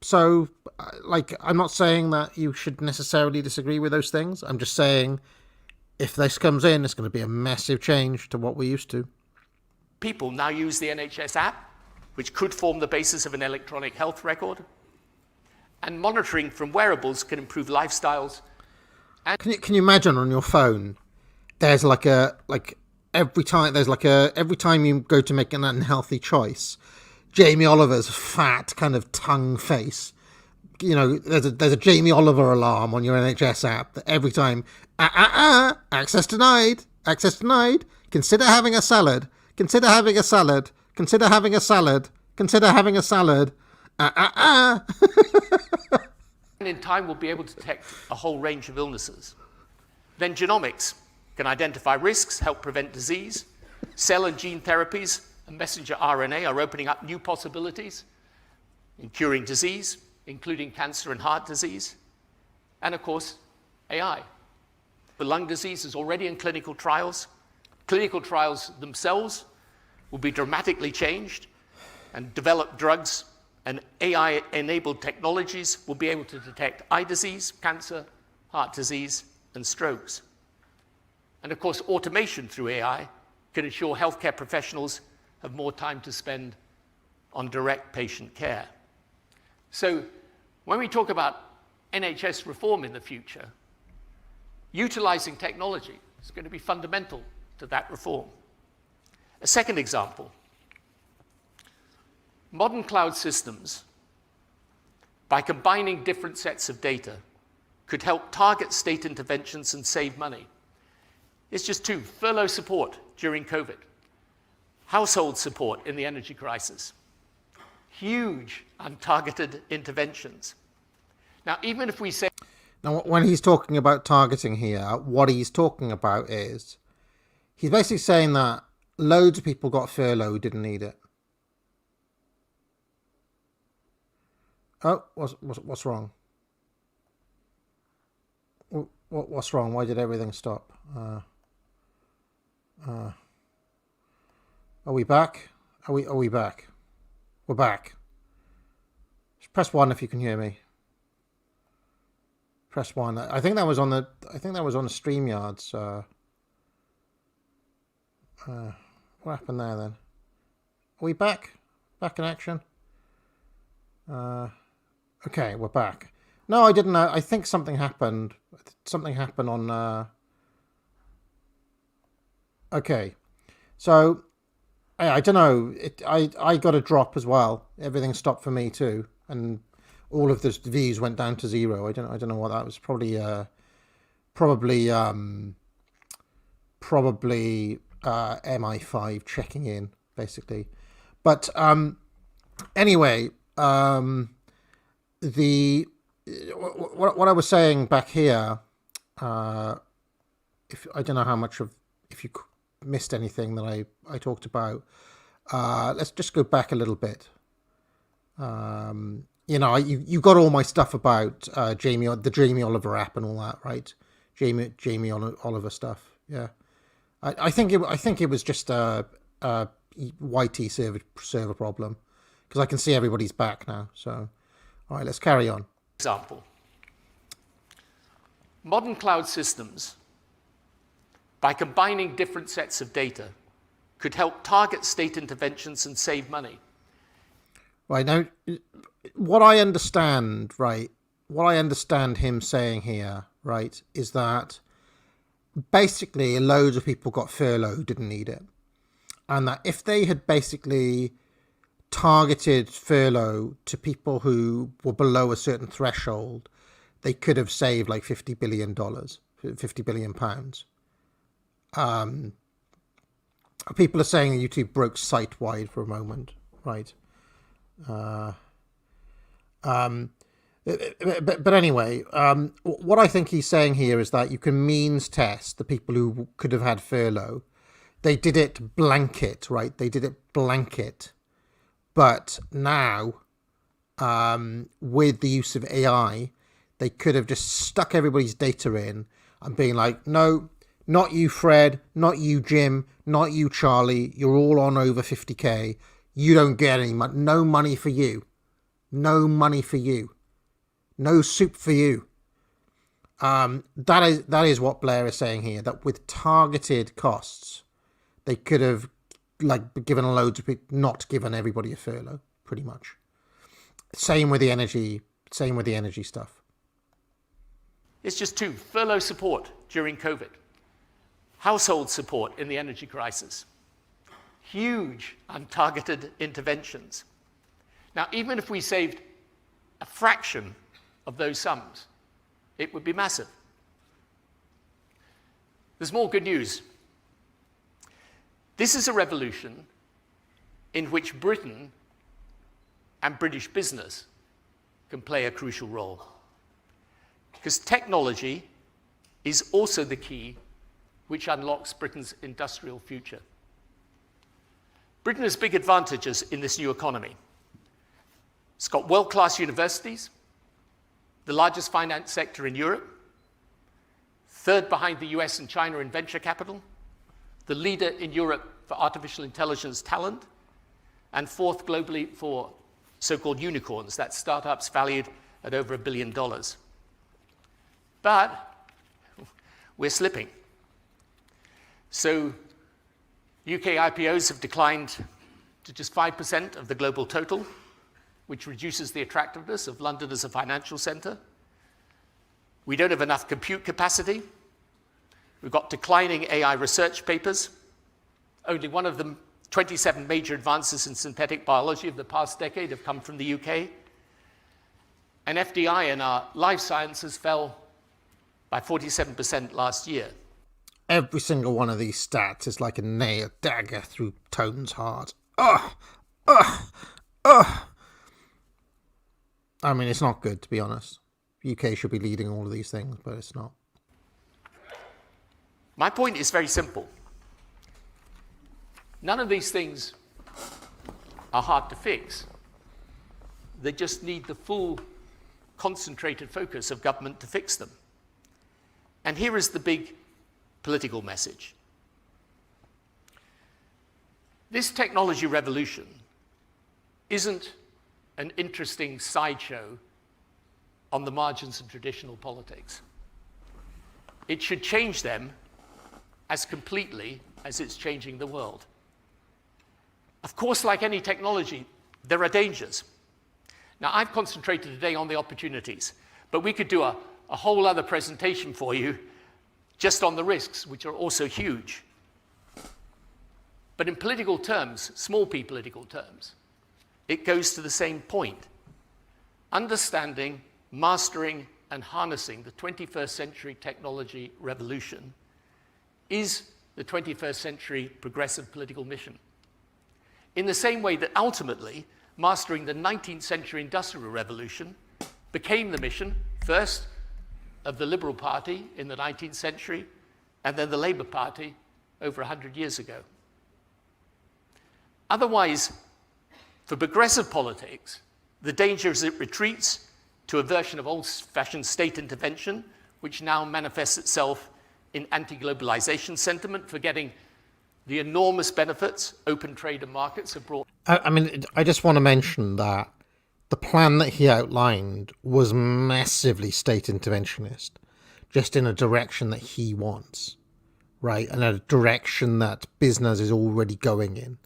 D: so like, I'm not saying that you should necessarily disagree with those things. I'm just saying, if this comes in, it's going to be a massive change to what we're used to.
N: People now use the NHS app, which could form the basis of an electronic health record. And monitoring from wearables can improve lifestyles. And
D: Can you imagine on your phone, there's every time you go to make an unhealthy choice, Jamie Oliver's fat kind of tongue face, there's a Jamie Oliver alarm on your NHS app that every time, access denied, consider having a salad, consider having a salad, consider having a salad, consider having a salad,
N: And in time, we'll be able to detect a whole range of illnesses. Then genomics can identify risks, help prevent disease. Cell and gene therapies and messenger RNA are opening up new possibilities in curing disease, including cancer and heart disease. And of course, AI. For lung disease is already in clinical trials. Clinical trials themselves will be dramatically changed, and develop drugs and AI-enabled technologies will be able to detect eye disease, cancer, heart disease, and strokes. And of course, automation through AI can ensure healthcare professionals have more time to spend on direct patient care. So when we talk about NHS reform in the future, utilizing technology is going to be fundamental to that reform. A second example, modern cloud systems, by combining different sets of data, could help target state interventions and save money. It's just two: furlough support during COVID, household support in the energy crisis, huge untargeted interventions. Now, even if we say...
D: Now, when he's talking about targeting here, what he's talking about is, he's basically saying that loads of people got furloughed who didn't need it. Oh, what's wrong? What's wrong? Why did everything stop? Are we back? Are we back? We're back. Just press 1 if you can hear me. Press 1. I think that was on the StreamYards. What happened there then? Are we back? Back in action? Okay, we're back. No, I didn't know. I think something happened. Something happened on... Okay. So, I don't know. I got a drop as well. Everything stopped for me too. And all of the views went down to 0. I don't know what that was. Probably MI5 checking in, basically. But anyway, what I was saying back here, if I don't know how much of, if you missed anything that I talked about, let's just go back a little bit. You got all my stuff about the Jamie Oliver app and all that, right? Jamie Oliver stuff. Yeah, I think it was just a YT server problem, because I can see everybody's back now. So, all right, let's carry on.
N: Example. Modern cloud systems, by combining different sets of data, could help target state interventions and save money.
D: Right, now, what I understand him saying here, right, is that basically loads of people got furloughed who didn't need it. And that if they had basically targeted furlough to people who were below a certain threshold, they could have saved like $50 billion, £50 billion. People are saying that YouTube broke site-wide for a moment, right? But anyway, what I think he's saying here is that you can means test the people who could have had furlough. They did it blanket, right? They did it blanket. But now, with the use of AI, they could have just stuck everybody's data in and being like, no, not you, Fred, not you, Jim, not you, Charlie. You're all on over 50K. You don't get any money. No money for you. No money for you. No soup for you. That is what Blair is saying here, that with targeted costs, they could have like given loads of people, not given everybody a furlough, pretty much. Same with the energy stuff.
N: It's just two: furlough support during COVID, household support in the energy crisis, huge untargeted interventions. Now, even if we saved a fraction of those sums, it would be massive. There's more good news. This is a revolution in which Britain and British business can play a crucial role. Because technology is also the key which unlocks Britain's industrial future. Britain has big advantages in this new economy. It's got world-class universities, the largest finance sector in Europe, third behind the US and China in venture capital, the leader in Europe for artificial intelligence talent, and fourth globally for so-called unicorns, that's startups valued at over $1 billion. But we're slipping. So UK IPOs have declined to just 5% of the global total, which reduces the attractiveness of London as a financial centre. We don't have enough compute capacity. We've got declining AI research papers. Only one of the 27 major advances in synthetic biology of the past decade have come from the UK. And FDI in our life sciences fell by 47% last year.
D: Every single one of these stats is like a nail dagger through Tone's heart. Ugh! Ugh! Ugh! I mean, it's not good, to be honest. UK should be leading all of these things, but it's not.
N: My point is very simple. None of these things are hard to fix. They just need the full concentrated focus of government to fix them. And here is the big political message. This technology revolution isn't an interesting sideshow on the margins of traditional politics. It should change them as completely as it's changing the world. Of course, like any technology, there are dangers. Now, I've concentrated today on the opportunities, but we could do a whole other presentation for you just on the risks, which are also huge. But in political terms, small p political terms, it goes to the same point. Understanding, mastering, and harnessing the 21st century technology revolution is the 21st century progressive political mission. In the same way that ultimately, mastering the 19th century industrial revolution became the mission, first of the Liberal Party in the 19th century, and then the Labour Party over 100 years ago. Otherwise, for progressive politics, the danger is it retreats to a version of old-fashioned state intervention, which now manifests itself in anti-globalization sentiment, forgetting the enormous benefits open trade and markets have brought.
D: I mean, I just want to mention that the plan that he outlined was massively state interventionist. just in a direction that he wants, right? And a direction that business is already going in.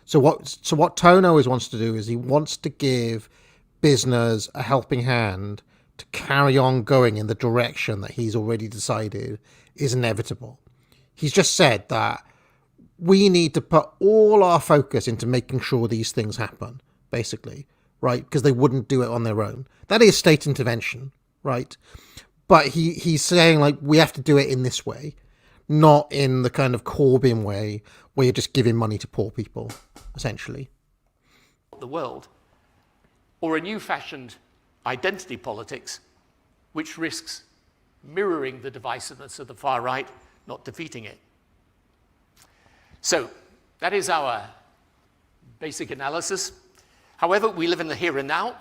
D: So what Tone always wants to do is he wants to give business a helping hand to carry on going in the direction that he's already decided is inevitable. He's just said that we need to put all our focus into making sure these things happen, basically, right? Because they wouldn't do it on their own. That is state intervention, right? But he's saying, like, we have to do it in this way, not in the kind of Corbyn way where you're just giving money to poor people, essentially.
N: The world, or a new-fashioned identity politics, which risks mirroring the divisiveness of the far right, not defeating it. So, that is our basic analysis. However, we live in the here and now.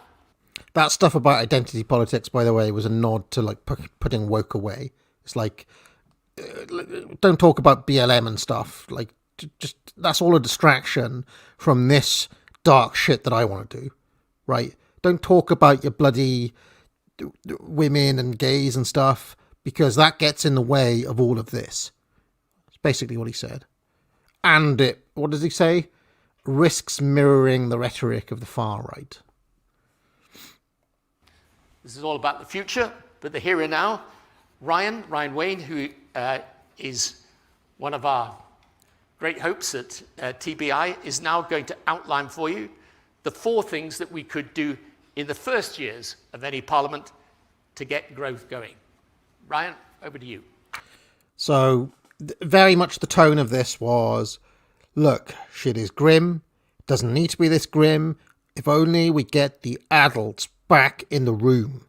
D: That stuff about identity politics, by the way, was a nod to like putting woke away. It's like, don't talk about BLM and stuff. Like, just that's all a distraction from this dark shit that I want to do, right? Don't talk about your bloody women and gays and stuff, because that gets in the way of all of this. That's basically what he said. And it, what does he say? Risks mirroring the rhetoric of the far right.
N: This is all about the future, but the here and now. Ryan Wayne, who is one of our great hopes at TBI, is now going to outline for you the 4 things that we could do in the first years of any parliament to get growth going. Ryan, over to you.
D: So, very much the tone of this was, look, shit is grim, doesn't need to be this grim, if only we get the adults back in the room,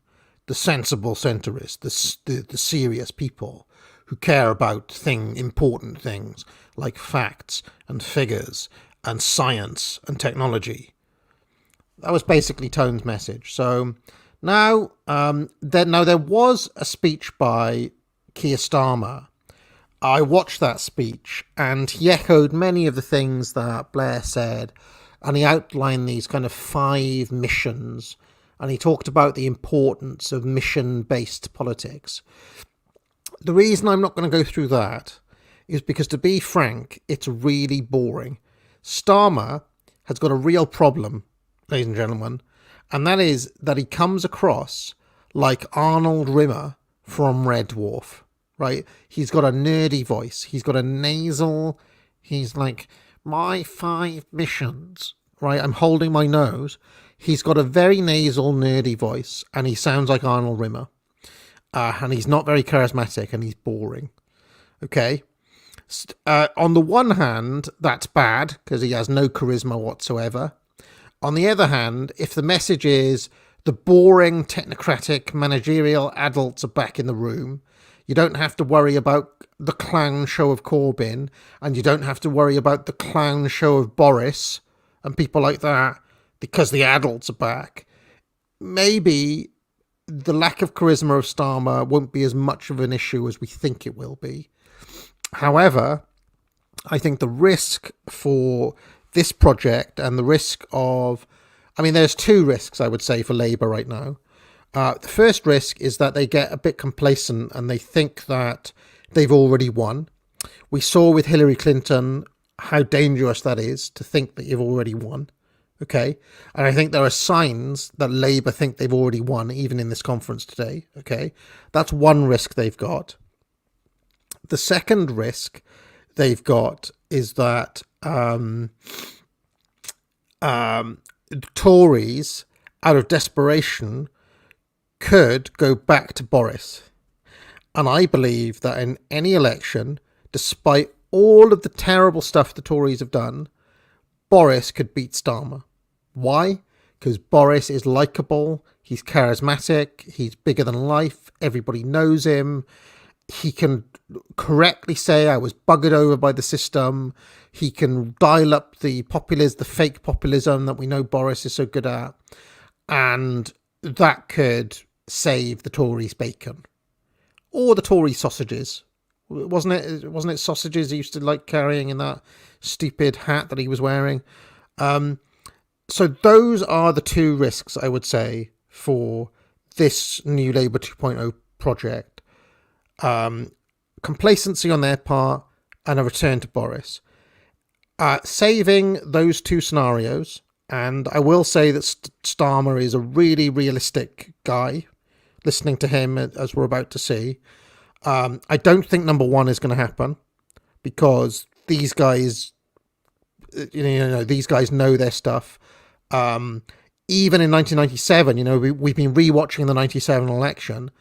D: the sensible centrists, the serious people who care about important things like facts and figures and science and technology. That was basically Tone's message. So now, there was a speech by Keir Starmer. I watched that speech and he echoed many of the things that Blair said, and he outlined these kind of 5 missions, and he talked about the importance of mission-based politics. The reason I'm not going to go through that is because, to be frank, it's really boring. Starmer has got a real problem, ladies and gentlemen, and that is that he comes across like Arnold Rimmer from Red Dwarf, right? He's got a nerdy voice. He's got a nasal, he's like, my 5 missions, right? I'm holding my nose. He's got a very nasal, nerdy voice, and he sounds like Arnold Rimmer. And he's not very charismatic, and he's boring. Okay? On the one hand, that's bad, because he has no charisma whatsoever. On the other hand, if the message is the boring, technocratic, managerial adults are back in the room, you don't have to worry about the clown show of Corbyn, and you don't have to worry about the clown show of Boris and people like that, because the adults are back. Maybe the lack of charisma of Starmer won't be as much of an issue as we think it will be. However, I think the risk for this project and the risk of, there's 2 risks, I would say, for Labour right now. The first risk is that they get a bit complacent and they think that they've already won. We saw with Hillary Clinton how dangerous that is, to think that you've already won. Okay. And I think there are signs that Labour think they've already won, even in this conference today. Okay. That's one risk they've got. The second risk they've got is that Tories, out of desperation, could go back to Boris. And I believe that in any election, despite all of the terrible stuff the Tories have done, Boris could beat Starmer. Why? Because Boris is likeable, he's charismatic, he's bigger than life, everybody knows him, he can correctly say I was buggered over by the system, he can dial up the fake populism that we know Boris is so good at, and that could save the Tories' bacon. Or the Tory sausages. Wasn't it sausages he used to like carrying in that stupid hat that he was wearing? So those are the 2 risks, I would say, for this new Labour 2.0 project. complacency on their part, and a return to Boris. Saving those two scenarios, and I will say that Starmer is a really realistic guy, listening to him as we're about to see. I don't think number one is going to happen, because these guys, these guys know their stuff. Even in 1997, we've been rewatching the 97 election.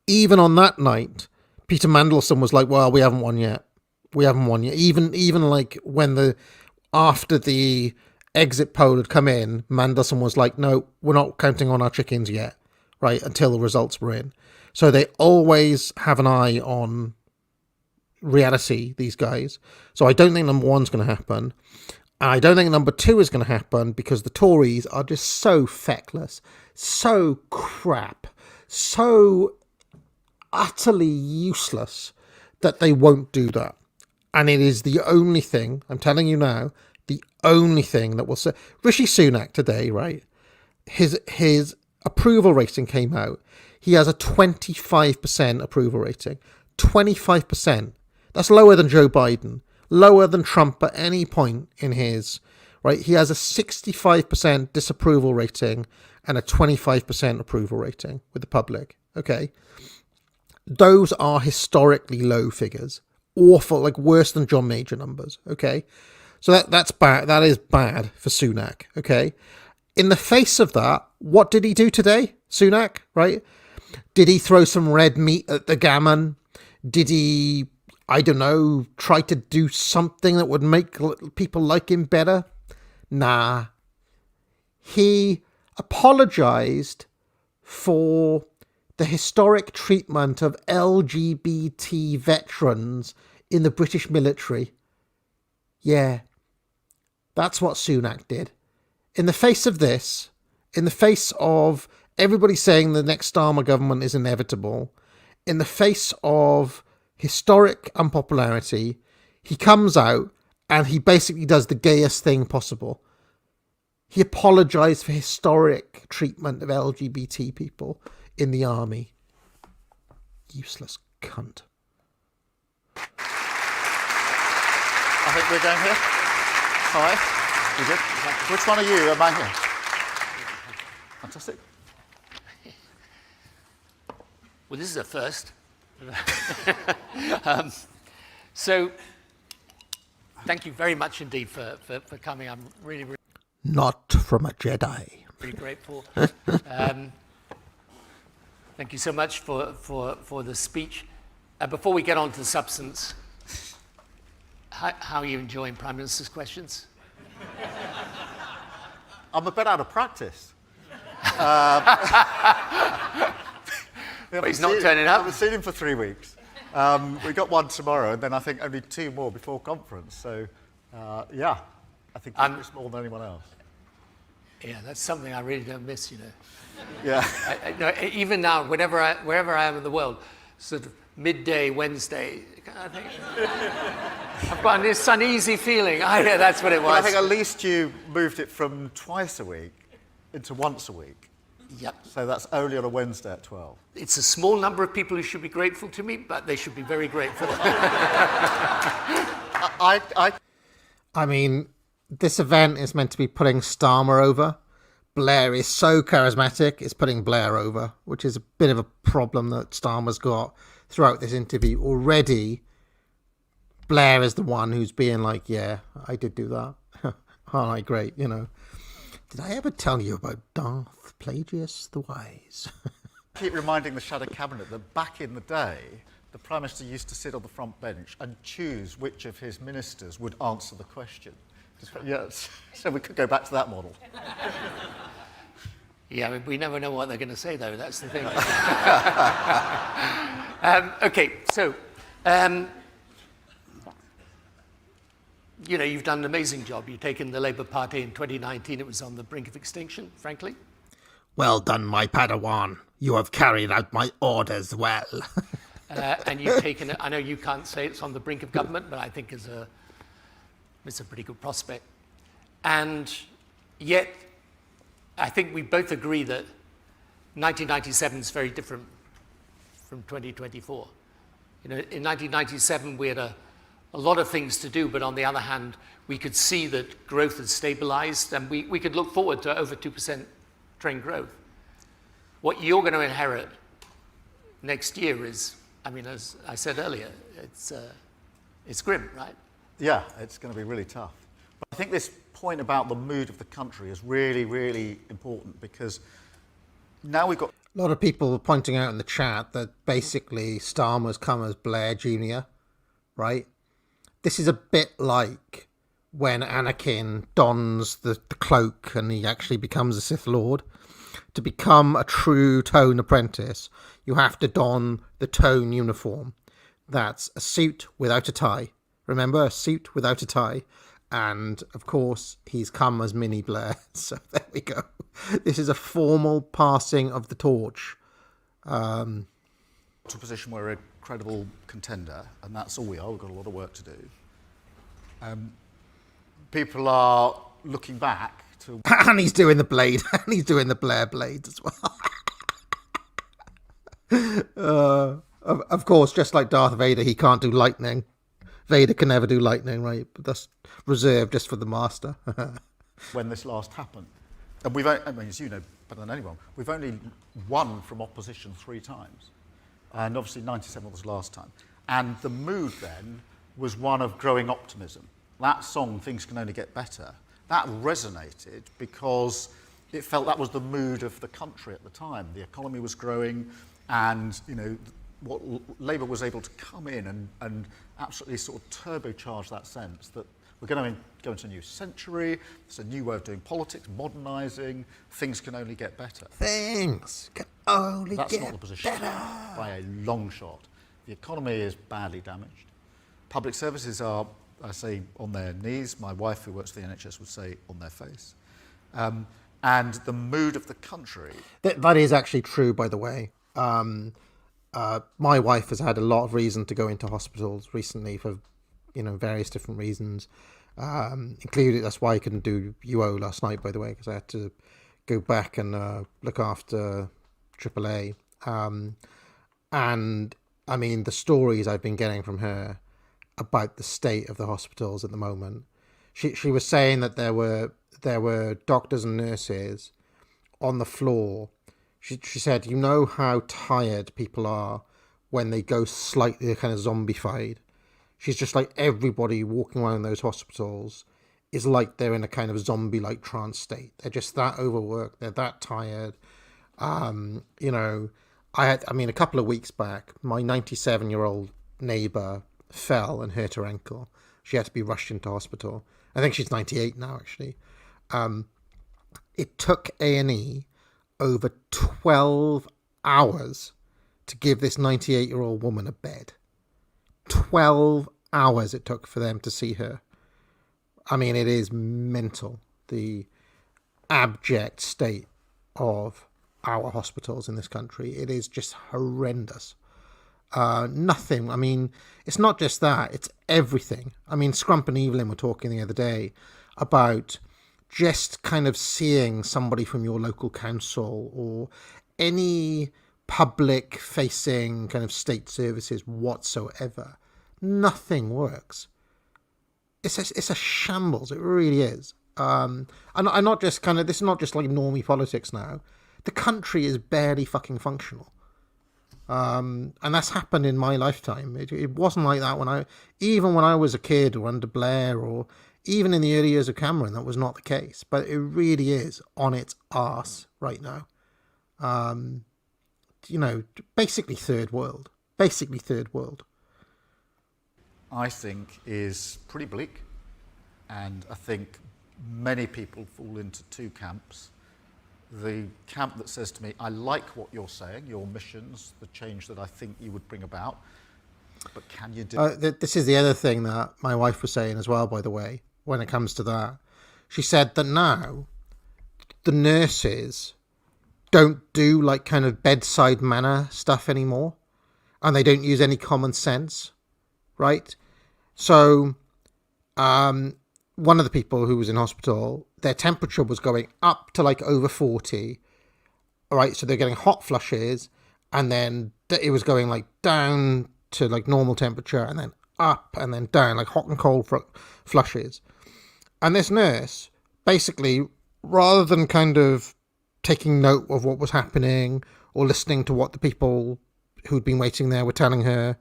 D: Even on that night, Peter Mandelson was like, well, we haven't won yet. We haven't won yet. Even like when after the exit poll had come in, Mandelson was like, no, we're not counting on our chickens yet, right, until the results were in. So they always have an eye on reality, these guys. So I don't think number one's going to happen. And I don't think number two is going to happen, because the Tories are just so feckless, so crap, so utterly useless that they won't do that. And it is the only thing, I'm telling you now, the only thing that will say. Rishi Sunak today, right? His approval rating came out. He has a 25% approval rating. 25%. That's lower than Joe Biden, lower than Trump at any point in his, right? He has a 65% disapproval rating and a 25% approval rating with the public. Okay. Those are historically low figures. Awful, like worse than John Major numbers. Okay. So that's bad. That is bad for Sunak. Okay. In the face of that, what did he do today, Sunak, right? Did he throw some red meat at the gammon? Did he, I don't know, try to do something that would make people like him better? Nah. He apologized for the historic treatment of LGBT veterans in the British military. Yeah, that's what Sunak did. In the face of this, in the face of everybody saying the next Starmer government is inevitable, in the face of historic unpopularity, he comes out and he basically does the gayest thing possible. He apologised for historic treatment of LGBT people in the army. Useless cunt.
G: I think we're going here. Hi. You good? Which one are you? Am I here? Fantastic.
N: Well, this is a first. So, thank you very much indeed for coming. I'm really, really
D: not from a Jedi.
N: Pretty grateful. Thank you so much for the speech. Before we get on to the substance, how are you enjoying Prime Minister's questions?
G: I'm a bit out of practice.
N: But he's not turning up.
G: I haven't seen him for 3 weeks. We got one tomorrow, and then I think only 2 more before conference. So, yeah, I think he missed more than anyone else.
N: Yeah, that's something I really don't miss, you know.
G: Yeah.
N: Even now, wherever I am in the world, sort of midday Wednesday, I think I've got this uneasy feeling. Yeah, that's what it was.
G: Well, I think at least you moved it from twice a week into once a week.
N: Yep.
G: So that's only on a Wednesday at 12.
N: It's a small number of people who should be grateful to me, but they should be very grateful.
D: I mean, this event is meant to be putting Starmer over. Blair is so charismatic, it's putting Blair over, which is a bit of a problem that Starmer's got throughout this interview. Already, Blair is the one who's being like, yeah, I did do that. Aren't I great, you know? Did I ever tell you about Darth Plagueis the Wise?
G: I keep reminding the Shadow Cabinet that back in the day, the Prime Minister used to sit on the front bench and choose which of his ministers would answer the question. Yes, so we could go back to that model.
N: Yeah, I mean, we never know what they're going to say, though. That's the thing. Okay, so, you know, you've done an amazing job. You've taken the Labour Party in 2019. It was on the brink of extinction, frankly.
D: Well done, my Padawan. You have carried out my orders well.
N: And you've taken it, I know you can't say it's on the brink of government, but I think it's a pretty good prospect. And yet, I think we both agree that 1997 is very different from 2024. You know, in 1997, we had a lot of things to do, but on the other hand, we could see that growth had stabilized, and we could look forward to over 2% trend growth. What you're going to inherit next year is, I mean, as I said earlier, it's grim, right?
G: Yeah, it's going to be really tough. But I think this point about the mood of the country is really, really important, because now we've got
D: a lot of people pointing out in the chat that basically Starmer's come as Blair Jr., right? This is a bit like when Anakin dons the cloak and he actually becomes a Sith Lord. To become a true Tone apprentice, you have to don the Tone uniform. That's a suit without a tie. Remember, a suit without a tie. And, of course, he's come as Mini Blair. So there we go. This is a formal passing of the torch.
G: To a position where we're a credible contender, and that's all we are. We've got a lot of work to do. People are looking back to...
D: And he's doing the blade. And he's doing the Blair blade as well. Of course, just like Darth Vader, he can't do lightning. Vader can never do lightning, right? But that's reserved just for the master.
G: When this last happened. And we've, I mean, as you know better than anyone, we've only won from opposition 3 times. And obviously 97 was last time. And the mood then was one of growing optimism. That song, Things Can Only Get Better, that resonated because it felt that was the mood of the country at the time. The economy was growing, and, you know, what Labour was able to come in and absolutely sort of turbocharge that sense that we're going to go into a new century, it's a new way of doing politics, modernising, things can only get better.
D: Things can only
G: That's
D: get
G: not the position
D: better.
G: By a long shot. The economy is badly damaged. Public services are, I say, on their knees. My wife, who works for the NHS, would say on their face. And the mood of the country...
D: That is actually true, by the way. My wife has had a lot of reason to go into hospitals recently for, you know, various different reasons. Included, that's why I couldn't do UO last night, by the way, because I had to go back and look after AAA. And I mean, the stories I've been getting from her about the state of the hospitals at the moment. She was saying that there were doctors and nurses on the floor. She said, you know how tired people are when they go slightly kind of zombified. She's just like, everybody walking around those hospitals is like they're in a kind of zombie-like trance state. They're just that overworked. They're that tired. You know, I mean, a couple of weeks back, my 97-year-old neighbour fell and hurt her ankle. She had to be rushed into hospital. I think she's 98 now, actually. It took A&E over 12 hours to give this 98-year-old woman a bed. 12 hours it took for them to see her. I mean, it is mental, the abject state of our hospitals in this country. It is just horrendous. Nothing. I mean, it's not just that, it's everything. I mean, Scrump and Evelyn were talking the other day about just kind of seeing somebody from your local council or any public facing kind of state services whatsoever. Nothing works. It's a shambles. It really is. I'm not just kind of, this is not just like normie politics now. The country is barely fucking functional. And that's happened in my lifetime. It wasn't like that even when I was a kid or under Blair or even in the early years of Cameron, that was not the case. But it really is on its arse right now. You know, basically third world. Basically third world.
G: I think is pretty bleak. And I think many people fall into 2 camps. The camp that says to me, I like what you're saying, your missions, the change that I think you would bring about, but can you do it?
D: This is the other thing that my wife was saying as well, by the way, when it comes to that. She said that now the nurses don't do like kind of bedside manner stuff anymore, and they don't use any common sense, right? So one of the people who was in hospital, their temperature was going up to like over 40. All right, so they're getting hot flushes and then it was going like down to like normal temperature, and then up, and then down, like hot and cold flushes. And this nurse, basically, rather than kind of taking note of what was happening or listening to what the people who'd been waiting there were telling her,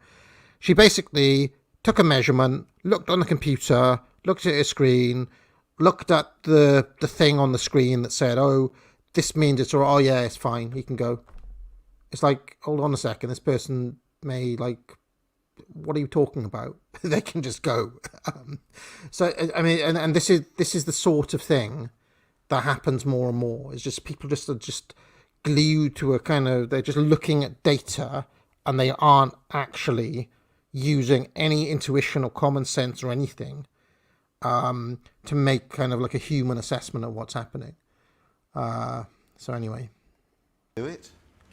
D: she basically took a measurement, looked on the computer, looked at a screen, looked at the thing on the screen that said, oh, this means it's all right. Oh, yeah, it's fine. You can go. It's like, hold on a second. This person may, like, what are you talking about? They can just go. So, I mean, and this is the sort of thing that happens more and more. It's just people are just glued to a kind of, they're just looking at data and they aren't actually using any intuition or common sense or anything to make kind of like a human assessment of what's happening. So anyway.
G: Do it?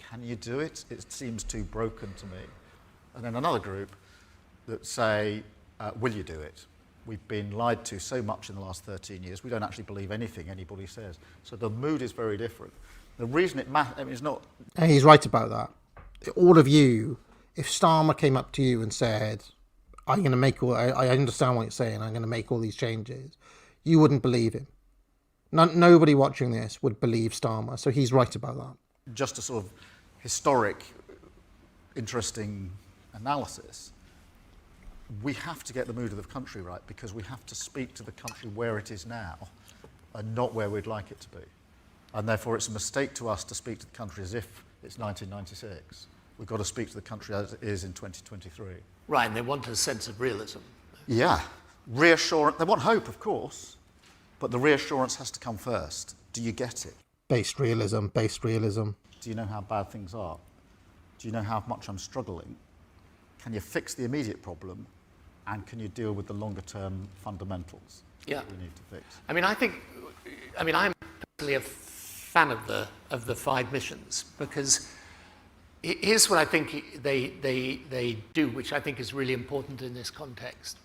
G: Can you do it? It seems too broken to me. And then another group that say, will you do it? We've been lied to so much in the last 13 years, we don't actually believe anything anybody says. So the mood is very different. The reason it matters, I mean, it's not...
D: And he's right about that. All of you, if Starmer came up to you and said, I'm going to make all... I understand what you're saying, I'm going to make all these changes, you wouldn't believe him. Nobody watching this would believe Starmer, so he's right about that.
G: Just a sort of historic, interesting analysis, we have to get the mood of the country right, because we have to speak to the country where it is now and not where we'd like it to be. And therefore it's a mistake to us to speak to the country as if it's 1996. We've got to speak to the country as it is in 2023.
N: Right, and they want a sense of realism.
G: Yeah, reassurance. They want hope, of course, but the reassurance has to come first. Do you get it?
D: Based realism.
G: Do you know how bad things are? Do you know how much I'm struggling? Can you fix the immediate problem? And can you deal with the longer term fundamentals that we need to fix?
N: I mean, I'm personally a fan of the 5 missions, because here's what I think they do, which I think is really important in this context.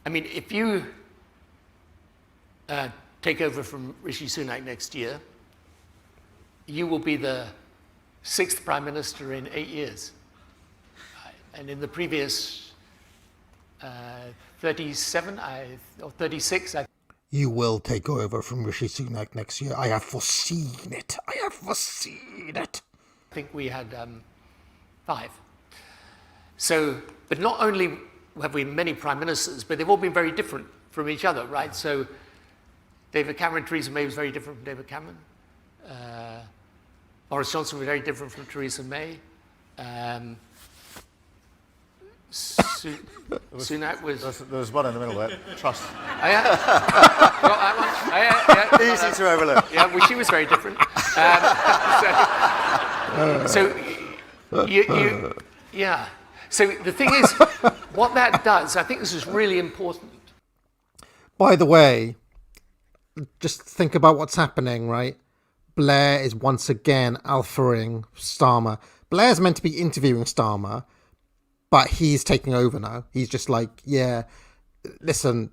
N: I mean, if you take over from Rishi Sunak next year, you will be the 6th Prime Minister in 8 years. And in the previous 37 or 36,
D: you will take over from Rishi Sunak next year. I have foreseen it. I
N: think we had 5. So, but not only have we many prime ministers, but they've all been very different from each other, right? So David Cameron, Theresa May was very different from David Cameron. Boris Johnson was very different from Theresa May. Sunak was...
G: There was one in the middle there, Truss. Easy to overlook.
N: Yeah, well, she was very different. So the thing is, what that does, I think this is really important.
D: By the way, just think about what's happening, right? Blair is once again alphaing Starmer. Blair's meant to be interviewing Starmer, but he's taking over now. He's just like, yeah, listen,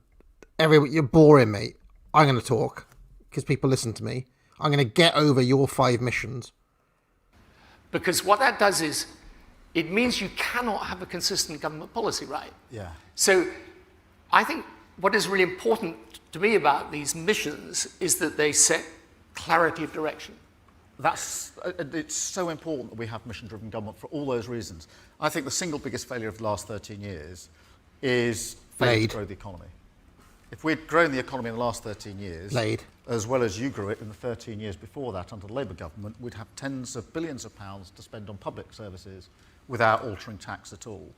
D: you're boring me. I'm going to talk because people listen to me. I'm going to get over your 5 missions.
N: Because what that does is, it means you cannot have a consistent government policy, right?
G: Yeah.
N: So I think what is really important to me about these missions is that they set clarity of direction.
G: It's so important that we have mission-driven government for all those reasons. I think the single biggest failure of the last 13 years is failing to grow the economy. If we'd grown the economy in the last 13 years, as well as you grew it in the 13 years before that under the Labour government, we'd have tens of billions of pounds to spend on public services without altering tax at all.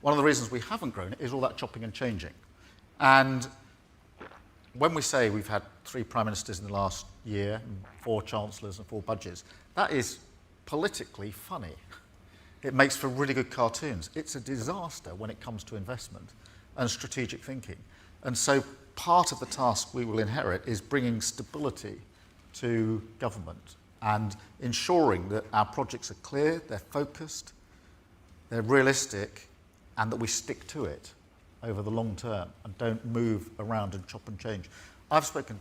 G: One of the reasons we haven't grown it is all that chopping and changing. And when we say we've had 3 prime ministers in the last year, 4 chancellors and 4 budgets, that is politically funny. It makes for really good cartoons. It's a disaster when it comes to investment and strategic thinking. And so part of the task we will inherit is bringing stability to government and ensuring that our projects are clear, they're focused, they're realistic, and that we stick to it over the long term and don't move around and chop and change. I've spoken.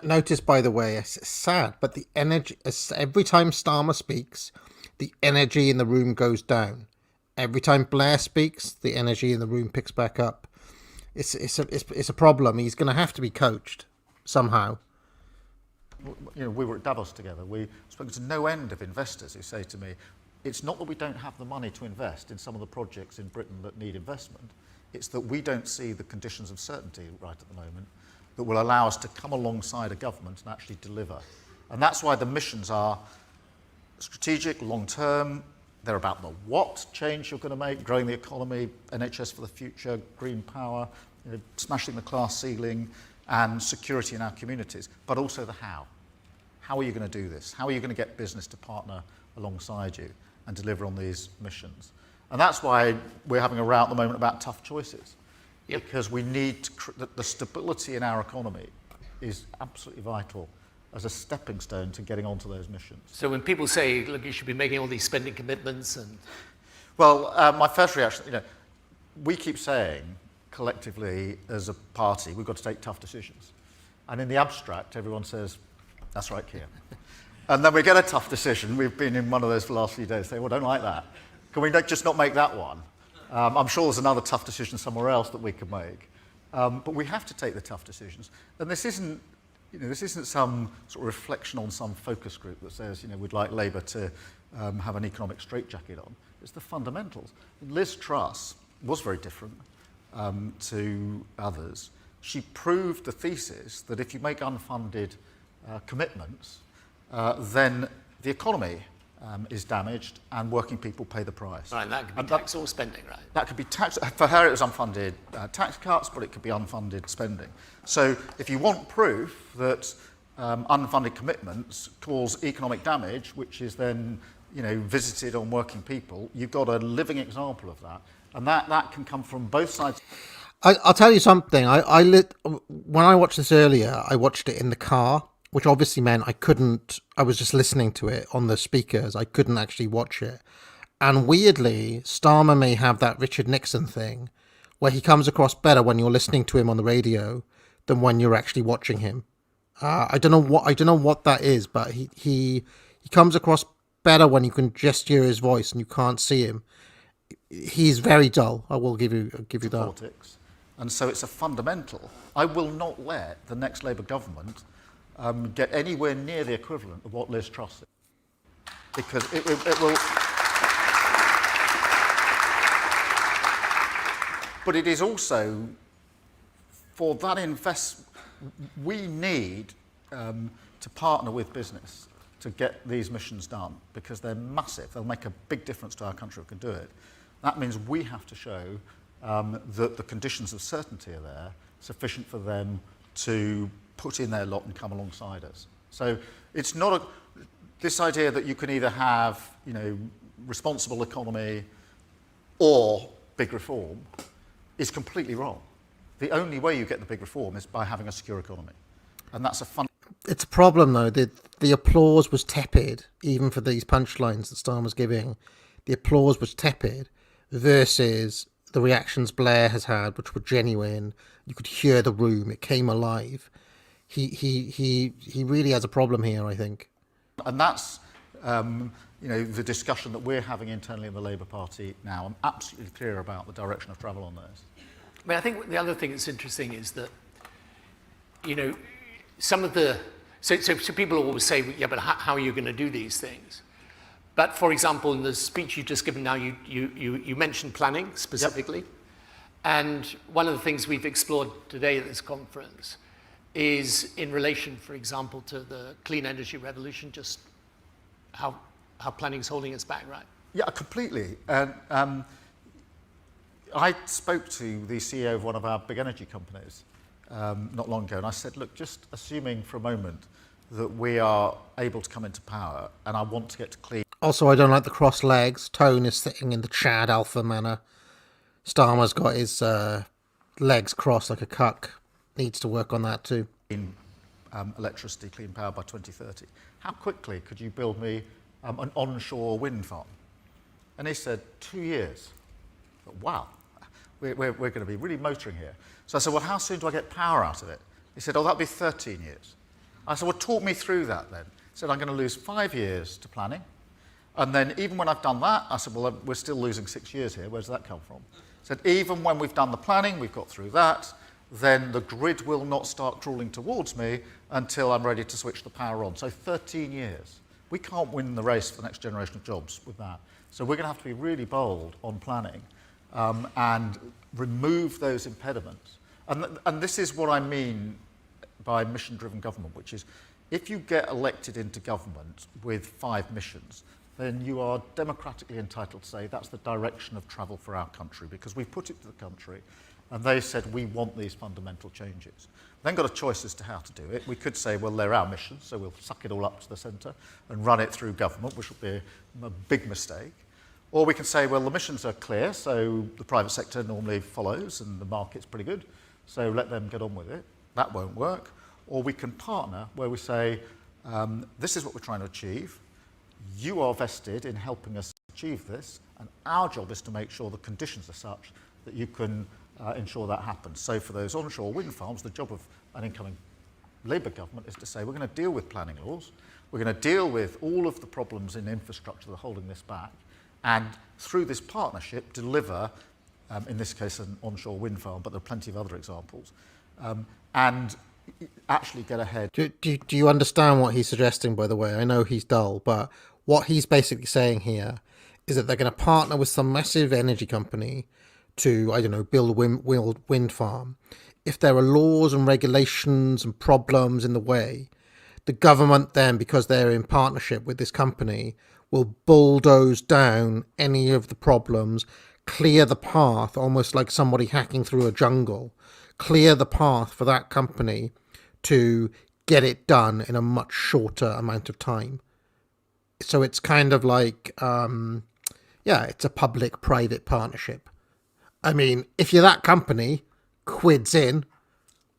D: Notice, by the way, it's sad, but the energy, every time Starmer speaks, the energy in the room goes down. Every time Blair speaks, the energy in the room picks back up. It's a problem. He's going to have to be coached somehow.
G: You know, we were at Davos together. We spoke to no end of investors who say to me, it's not that we don't have the money to invest in some of the projects in Britain that need investment. It's that we don't see the conditions of certainty right at the moment that will allow us to come alongside a government and actually deliver. And that's why the missions are strategic, long-term. They're about the what change you're going to make, growing the economy, NHS for the future, green power, you know, smashing the class ceiling, and security in our communities, but also the how. How are you going to do this? How are you going to get business to partner alongside you and deliver on these missions? And that's why we're having a row at the moment about tough choices. Yep. Because we need the stability in our economy is absolutely vital as a stepping stone to getting onto those missions.
N: So when people say, look, you should be making all these spending commitments and...
G: Well, my first reaction, you know, we keep saying collectively as a party, we've got to take tough decisions. And in the abstract, everyone says, that's right, Keir. And then we get a tough decision. We've been in one of those for the last few days, saying, well, don't like that. Can we just not make that one? I'm sure there's another tough decision somewhere else that we could make. But we have to take the tough decisions. And this isn't, you know, this isn't some sort of reflection on some focus group that says, you know, we'd like Labour to have an economic straitjacket on. It's the fundamentals. Liz Truss was very different to others. She proved the thesis that if you make unfunded commitments, then the economy is damaged and working people pay the price.
N: Right, and that could be tax or spending, right?
G: That could be tax. For her, it was unfunded tax cuts, but it could be unfunded spending. So if you want proof that unfunded commitments cause economic damage, which is then, you know, visited on working people, you've got a living example of that. And that can come from both sides.
D: I'll tell you something. When I watched this earlier, I watched it in the car, which obviously meant I was just listening to it on the speakers. I couldn't actually watch it. And weirdly, Starmer may have that Richard Nixon thing where he comes across better when you're listening to him on the radio than when you're actually watching him. I don't know what that is, but he comes across better when you can just hear his voice and you can't see him. He's very dull. I will give you that.
G: Politics. And so it's a fundamental. I will not let the next Labour government get anywhere near the equivalent of what Liz Truss is. Because it will... But it is also, for that investment, we need to partner with business to get these missions done because they're massive. They'll make a big difference to our country if we can do it. That means we have to show that the conditions of certainty are there, sufficient for them to put in their lot and come alongside us. So it's not this idea that you can either have, you know, responsible economy or big reform is completely wrong. The only way you get the big reform is by having a secure economy. And that's a fun...
D: It's a problem, though. The applause was tepid, even for these punchlines that Starmer's giving. The applause was tepid versus the reactions Blair has had, which were genuine. You could hear the room. It came alive. He really has a problem here, I think.
G: And that's, you know, the discussion that we're having internally in the Labour Party now. I'm absolutely clear about the direction of travel on those.
N: I mean, I think the other thing that's interesting is that, you know, some of the... So people always say, yeah, but how are you going to do these things? But, for example, in the speech you've just given now, you mentioned planning specifically. Yep. And one of the things we've explored today at this conference is in relation, for example, to the clean energy revolution, just how planning's holding us back, right?
G: Yeah, completely. And I spoke to the CEO of one of our big energy companies not long ago, and I said, look, just assuming for a moment that we are able to come into power, and I want to get to clean...
D: Also, I don't like the cross legs. Tone is sitting in the Chad Alpha manner. Starmer's got his legs crossed like a cuck. Needs to work on that too.
G: Clean electricity, clean power by 2030. How quickly could you build me an onshore wind farm? And he said, 2 years. Wow, we're going to be really motoring here. So I said, well, how soon do I get power out of it? He said, oh, that'll be 13 years. I said, well, talk me through that then. He said, I'm going to lose 5 years to planning. And then even when I've done that, I said, well, we're still losing 6 years here. Where does that come from? He said, even when we've done the planning, we've got through that, then the grid will not start crawling towards me until I'm ready to switch the power on. So 13 years. We can't win the race for the next generation of jobs with that. So we're going to have to be really bold on planning and remove those impediments. And this is what I mean by mission-driven government, which is if you get elected into government with 5 missions, then you are democratically entitled to say that's the direction of travel for our country, because we put it to the country and they said we want these fundamental changes. Then got a choice as to how to do it. We could say, well, they're our missions, so we'll suck it all up to the centre and run it through government, which would be a big mistake. Or we can say, well, the missions are clear, so the private sector normally follows and the market's pretty good, so let them get on with it. That won't work. Or we can partner where we say, this is what we're trying to achieve. You are vested in helping us achieve this, and our job is to make sure the conditions are such that you can ensure that happens. So for those onshore wind farms, the job of an incoming Labour government is to say we're going to deal with planning laws, we're going to deal with all of the problems in infrastructure that are holding this back, and through this partnership deliver, in this case an onshore wind farm, but there are plenty of other examples, and actually get ahead.
D: Do you understand what he's suggesting, by the way? I know he's dull, but what he's basically saying here is that they're going to partner with some massive energy company to, I don't know, build a wind farm. If there are laws and regulations and problems in the way, the government then, because they're in partnership with this company, will bulldoze down any of the problems, clear the path, almost like somebody hacking through a jungle, clear the path for that company to get it done in a much shorter amount of time. So it's kind of like, it's a public-private partnership. I mean, if you're that company, quids in,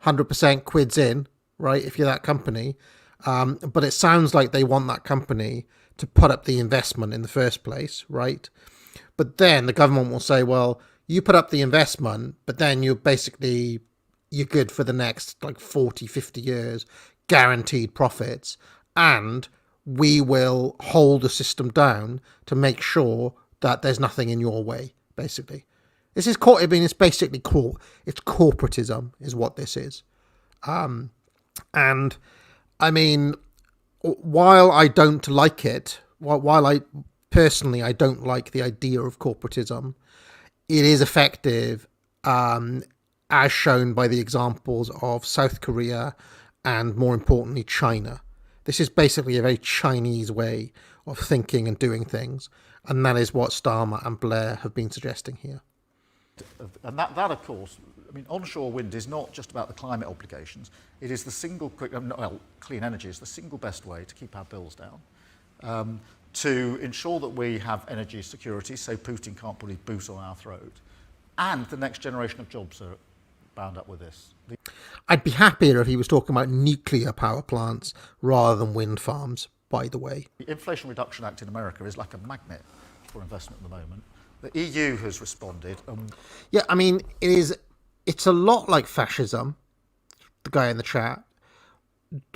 D: 100% quids in, right, if you're that company. But it sounds like they want that company to put up the investment in the first place, right? But then the government will say, well, you put up the investment, but then you're good for the next like 40, 50 years, guaranteed profits. And we will hold the system down to make sure that there's nothing in your way, basically. This is, it's basically it's corporatism is what this is. And I mean, while I don't like it, while I personally, I don't like the idea of corporatism, it is effective, as shown by the examples of South Korea and, more importantly, China. This is basically a very Chinese way of thinking and doing things, and that is what Starmer and Blair have been suggesting here.
G: And that of course, I mean, onshore wind is not just about the climate obligations. It is the clean energy is the single best way to keep our bills down, to ensure that we have energy security so Putin can't put his boot on our throat, and the next generation of jobs are bound up with this.
D: I'd be happier if he was talking about nuclear power plants rather than wind farms, by the way.
G: The Inflation Reduction Act in America is like a magnet for investment at the moment. The EU has responded.
D: Yeah, I mean, it's a lot like fascism, the guy in the chat.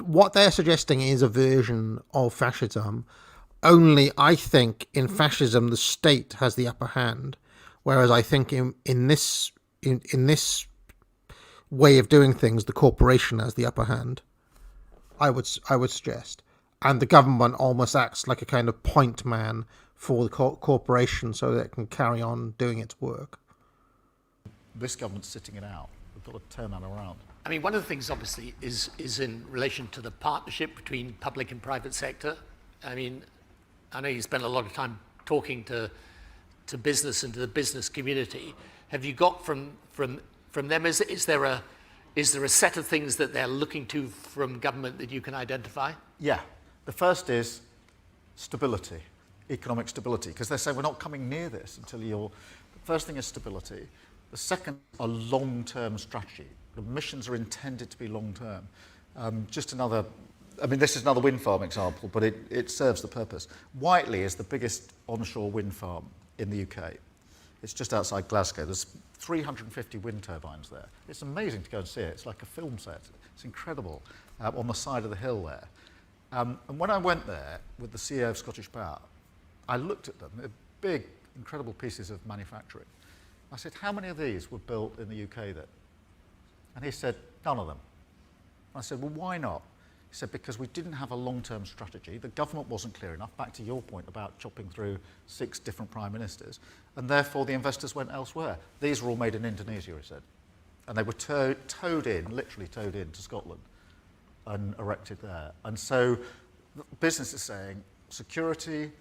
D: What they're suggesting is a version of fascism, only I think in fascism the state has the upper hand, whereas I think in this way of doing things, the corporation has the upper hand. I would suggest, and the government almost acts like a kind of point man for the corporation so that it can carry on doing its work.
G: This government's sitting it out. We've got to turn that around.
N: I mean, one of the things, obviously, is in relation to the partnership between public and private sector. I mean, I know you spend a lot of time talking to business and to the business community. Have you got from them? Is there a set of things that they're looking to from government that you can identify?
G: Yeah. The first is stability, economic stability, because they say we're not coming near this until you're. The first thing is stability. The second, a long-term strategy. The missions are intended to be long-term. This is another wind farm example, but it serves the purpose. Whiteley is the biggest onshore wind farm in the UK. It's just outside Glasgow. There's 350 wind turbines there. It's amazing to go and see it. It's like a film set. It's incredible on the side of the hill there. And when I went there with the CEO of Scottish Power, I looked at them. They're big, incredible pieces of manufacturing. I said, how many of these were built in the UK then? And he said, none of them. I said, well, why not? He said, because we didn't have a long-term strategy. The government wasn't clear enough, back to your point about chopping through 6 different prime ministers, and therefore the investors went elsewhere. These were all made in Indonesia, he said. And they were towed in, literally towed in to Scotland and erected there. And so the business is saying security,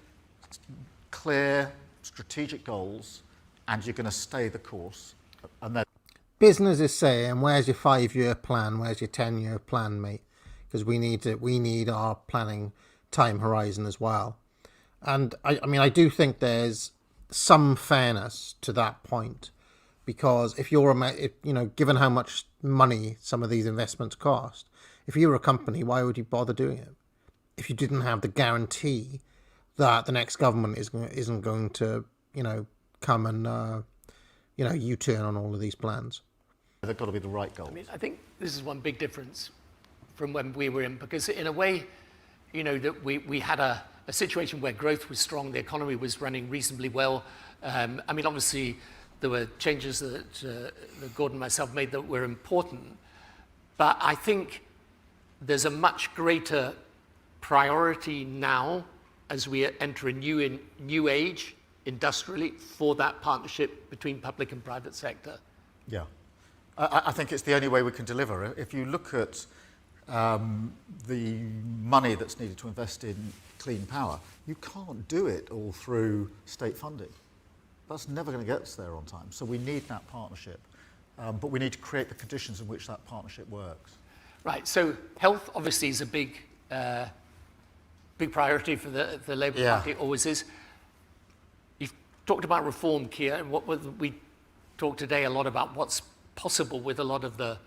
G: clear, strategic goals, and you're going to stay the course. And then
D: business is saying, where's your 5-year plan? Where's your 10-year plan, mate? Because we need our planning time horizon as well. And I do think there's some fairness to that point, because if you're given how much money some of these investments cost, if you were a company, why would you bother doing it if you didn't have the guarantee that the next government isn't going to come and U-turn on all of these plans?
G: They've got to be the right goals.
N: I think this is one big difference from when we were in, because in a way, that we had a situation where growth was strong, the economy was running reasonably well. Obviously, there were changes that Gordon and myself made that were important, but I think there's a much greater priority now as we enter a new age industrially for that partnership between public and private sector.
G: Yeah. I think it's the only way we can deliver. If you look at the money that's needed to invest in clean power, you can't do it all through state funding. That's never going to get us there on time. So we need that partnership, but we need to create the conditions in which that partnership works.
N: Right, so health obviously is a big priority for the Labour Party, always is. You've talked about reform, Keir, and we talked today a lot about what's possible with a lot of the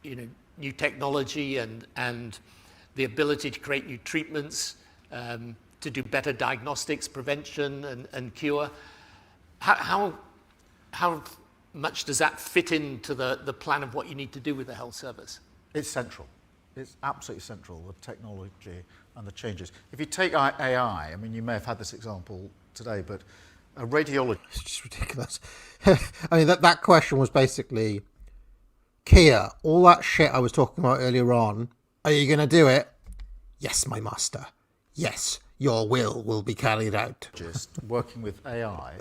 N: new technology and the ability to create new treatments, to do better diagnostics, prevention and cure. How much does that fit into the plan of what you need to do with the health service?
G: It's central. It's absolutely central, the technology and the changes. If you take AI, you may have had this example today, but a radiologist...
D: It's just ridiculous. That question was basically, Keir, all that shit I was talking about earlier on, are you going to do it? Yes, my master. Yes, your will be carried out.
G: Just working with AI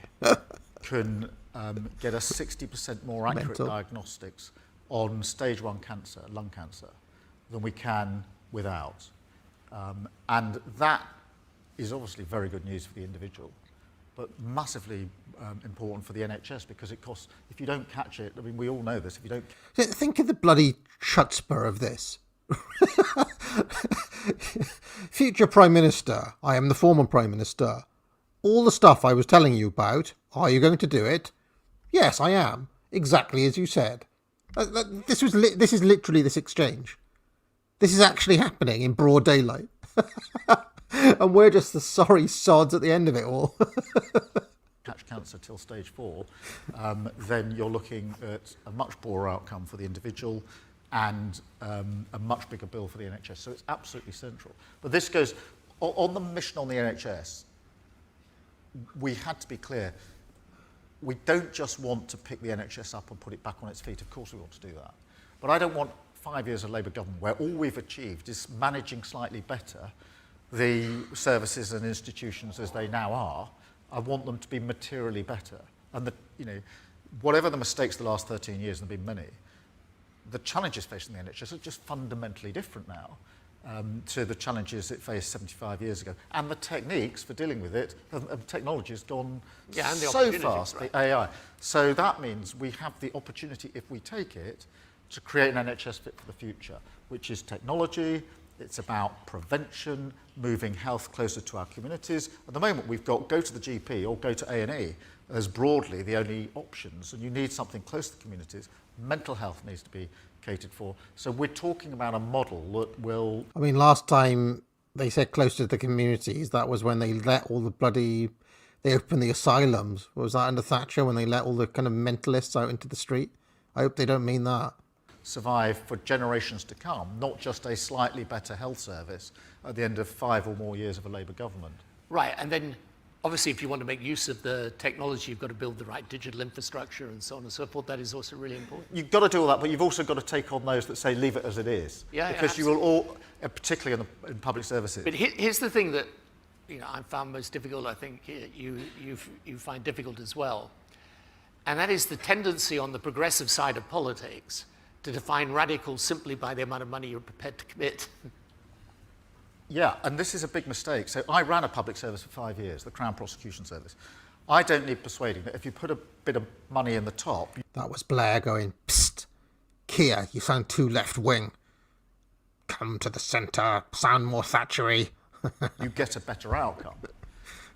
G: can get us 60% more accurate diagnostics on stage 1 cancer, lung cancer, than we can without. And that is obviously very good news for the individual, but massively important for the NHS, because it costs, if you don't catch it, we all know this, if you don't...
D: Think of the bloody chutzpah of this. Future Prime Minister, I am the former Prime Minister. All the stuff I was telling you about, are you going to do it? Yes, I am. Exactly as you said. This is literally this exchange. This is actually happening in broad daylight. And we're just the sorry sods at the end of it all.
G: Catch cancer till stage 4, then you're looking at a much poorer outcome for the individual and a much bigger bill for the NHS. So it's absolutely central. But this goes on the mission on the NHS. We had to be clear. We don't just want to pick the NHS up and put it back on its feet. Of course we want to do that. But I don't want 5 years of Labour government where all we've achieved is managing slightly better the services and institutions as they now are. I want them to be materially better. And whatever the mistakes the last 13 years, and there have been many, the challenges facing the NHS are just fundamentally different now to the challenges it faced 75 years ago. And the techniques for dealing with it, technology has gone so fast, right? The AI. So that means we have the opportunity, if we take it, to create an NHS fit for the future, which is technology. It's about prevention, moving health closer to our communities. At the moment, we've got go to the GP or go to A&E as broadly the only options, and you need something close to the communities. Mental health needs to be catered for. So we're talking about a model that will...
D: last time they said close to the communities, that was when they let all the bloody... They opened the asylums. Was that under Thatcher when they let all the kind of mentalists out into the street? I hope they don't mean that.
G: Survive for generations to come, not just a slightly better health service at the end of 5 or more years of a Labour government.
N: Right, and then obviously if you want to make use of the technology, you've got to build the right digital infrastructure and so on and so forth. That is also really important.
G: You've got to do all that, but you've also got to take on those that say leave it as it is.
N: Yeah,
G: because you will all, particularly in public services.
N: But here's the thing that I found most difficult, I think you find difficult as well. And that is the tendency on the progressive side of politics to define radicals simply by the amount of money you're prepared to commit.
G: Yeah, and this is a big mistake. So I ran a public service for 5 years, the Crown Prosecution Service. I don't need persuading that if you put a bit of money in the top...
D: That was Blair going, "Psst, Keir, you sound too left-wing. Come to the centre, sound more Thatchery."
G: You get a better outcome.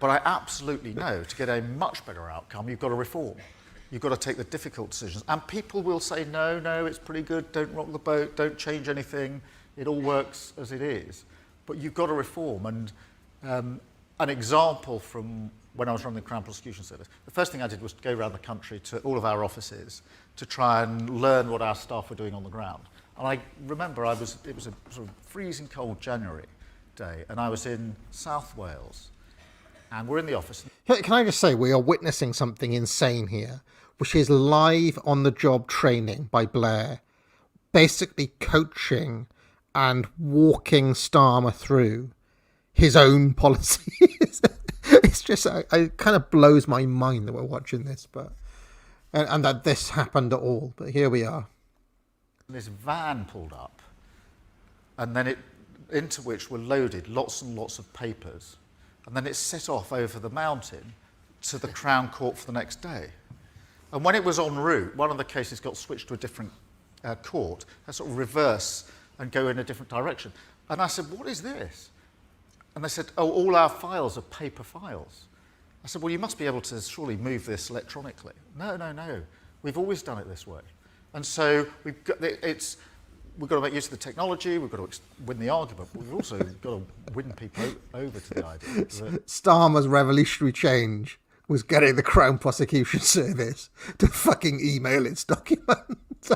G: But I absolutely know to get a much better outcome, you've got to reform. You've got to take the difficult decisions. And people will say, no, it's pretty good, don't rock the boat, don't change anything, it all works as it is. But you've got to reform. And an example from when I was running the Crown Prosecution Service, the first thing I did was to go around the country to all of our offices to try and learn what our staff were doing on the ground. And I remember it was a sort of freezing cold January day, and I was in South Wales, and we're in the office.
D: Can I just say, we are witnessing something insane here, which is live on-the-job training by Blair, basically coaching and walking Starmer through his own policies. It's just, it kind of blows my mind that we're watching this, but and that this happened at all. But here we are.
G: This van pulled up, and then into which were loaded lots and lots of papers, and then it set off over the mountain to the Crown Court for the next day. And when it was en route, one of the cases got switched to a different court, had sort of reverse and go in a different direction. And I said, what is this? And they said, oh, all our files are paper files. I said, well, you must be able to surely move this electronically. No. We've always done it this way. And so we've got to make use of the technology, we've got to win the argument, but we've also got to win people over to the idea.
D: Starmer's revolutionary change was getting the Crown Prosecution Service to fucking email its documents.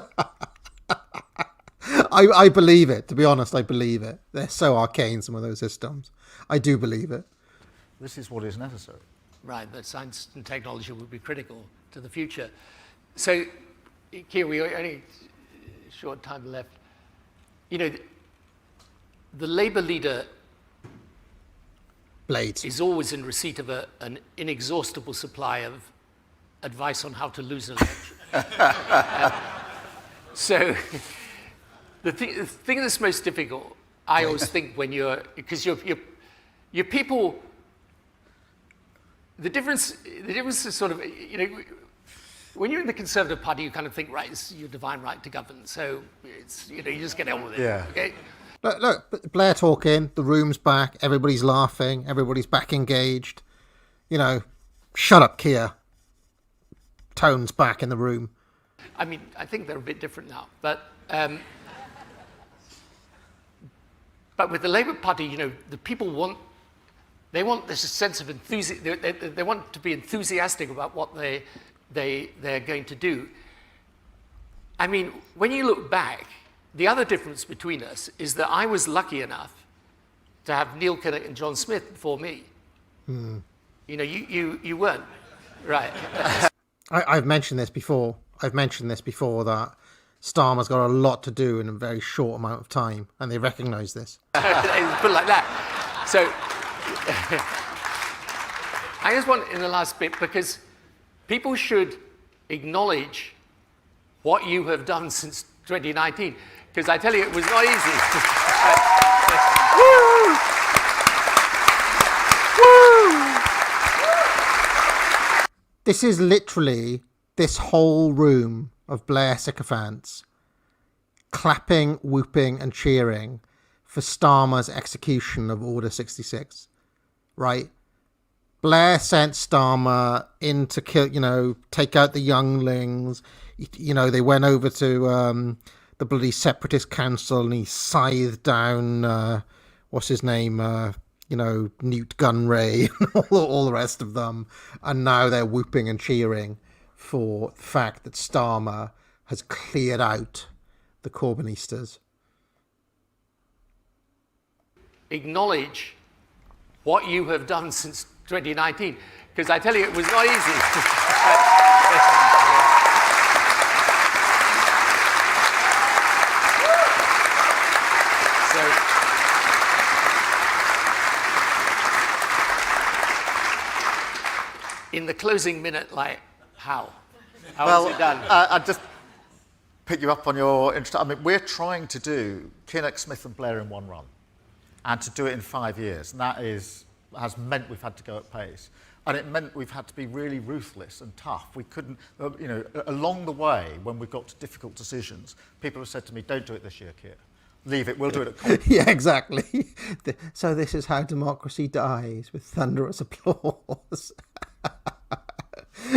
D: I believe it, to be honest, I believe it. They're so arcane, some of those systems. I do believe it.
G: This is what is necessary.
N: Right, that science and technology will be critical to the future. So, Keir, we only a short time left. The Labour leader
D: Blades
N: is always in receipt of an inexhaustible supply of advice on how to lose an election. So the thing that's most difficult, I always think, when because your people, the difference is sort of, when you're in the Conservative Party, you kind of think, right, it's your divine right to govern. So it's, you just get on with it.
G: Yeah.
N: Okay?
D: Look, Blair talking, the room's back, everybody's laughing, everybody's back engaged. Shut up, Keir. Tone's back in the room.
N: I mean, I think they're a bit different now. But with the Labour Party, the people want this sense of enthusiasm. They want to be enthusiastic about what they're going to do. I mean, when you look back, the other difference between us is that I was lucky enough to have Neil Kinnock and John Smith before me. You weren't, right?
D: I've mentioned this before. That Starmer's got a lot to do in a very short amount of time, and they recognise this.
N: Put it like that. So I just want, in the last bit, because people should acknowledge what you have done since 2019, because I tell you, it was not easy.
D: This is literally this whole room of Blair sycophants clapping, whooping and cheering for Starmer's execution of Order 66, right? Blair sent Starmer in to kill, take out the younglings. They went over to the bloody Separatist Council and he scythed down, what's his name, Newt Gunray and all the rest of them. And now they're whooping and cheering for the fact that Starmer has cleared out the Corbynistas.
N: Acknowledge what you have done since 2019, because I tell you, it was not easy. In the closing minute, how? How is it done?
G: I just pick you up on your interest. I mean, we're trying to do Keir, Smith and Blair in one run, and to do it in 5 years. And that has meant we've had to go at pace. And it meant we've had to be really ruthless and tough. We couldn't, along the way, when we got to difficult decisions, people have said to me, don't do it this year, Keir. Leave it, we'll do it at conference.
D: Yeah, exactly. So this is how democracy dies, with thunderous applause.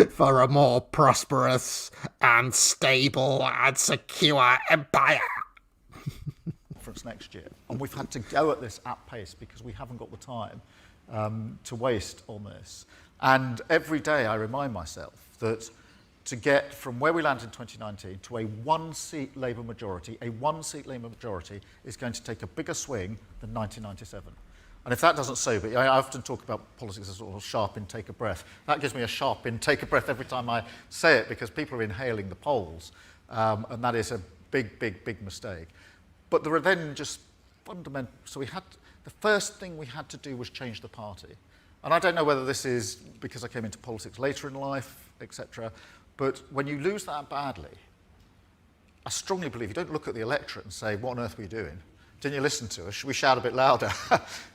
D: For a more prosperous and stable and secure empire.
G: Conference next year. And we've had to go at this at pace because we haven't got the time to waste on this. And every day I remind myself that to get from where we landed in 2019 to a one-seat Labour majority, is going to take a bigger swing than 1997. And if that doesn't sober, I often talk about politics as a sort of sharp intake of breath. That gives me a sharp intake of breath every time I say it, because people are inhaling the polls, and that is a big, big, big mistake. But there are then just fundamental. So the first thing we had to do was change the party. And I don't know whether this is because I came into politics later in life, etc. But when you lose that badly, I strongly believe you don't look at the electorate and say, what on earth were you doing? Didn't you listen to us? Should we shout a bit louder?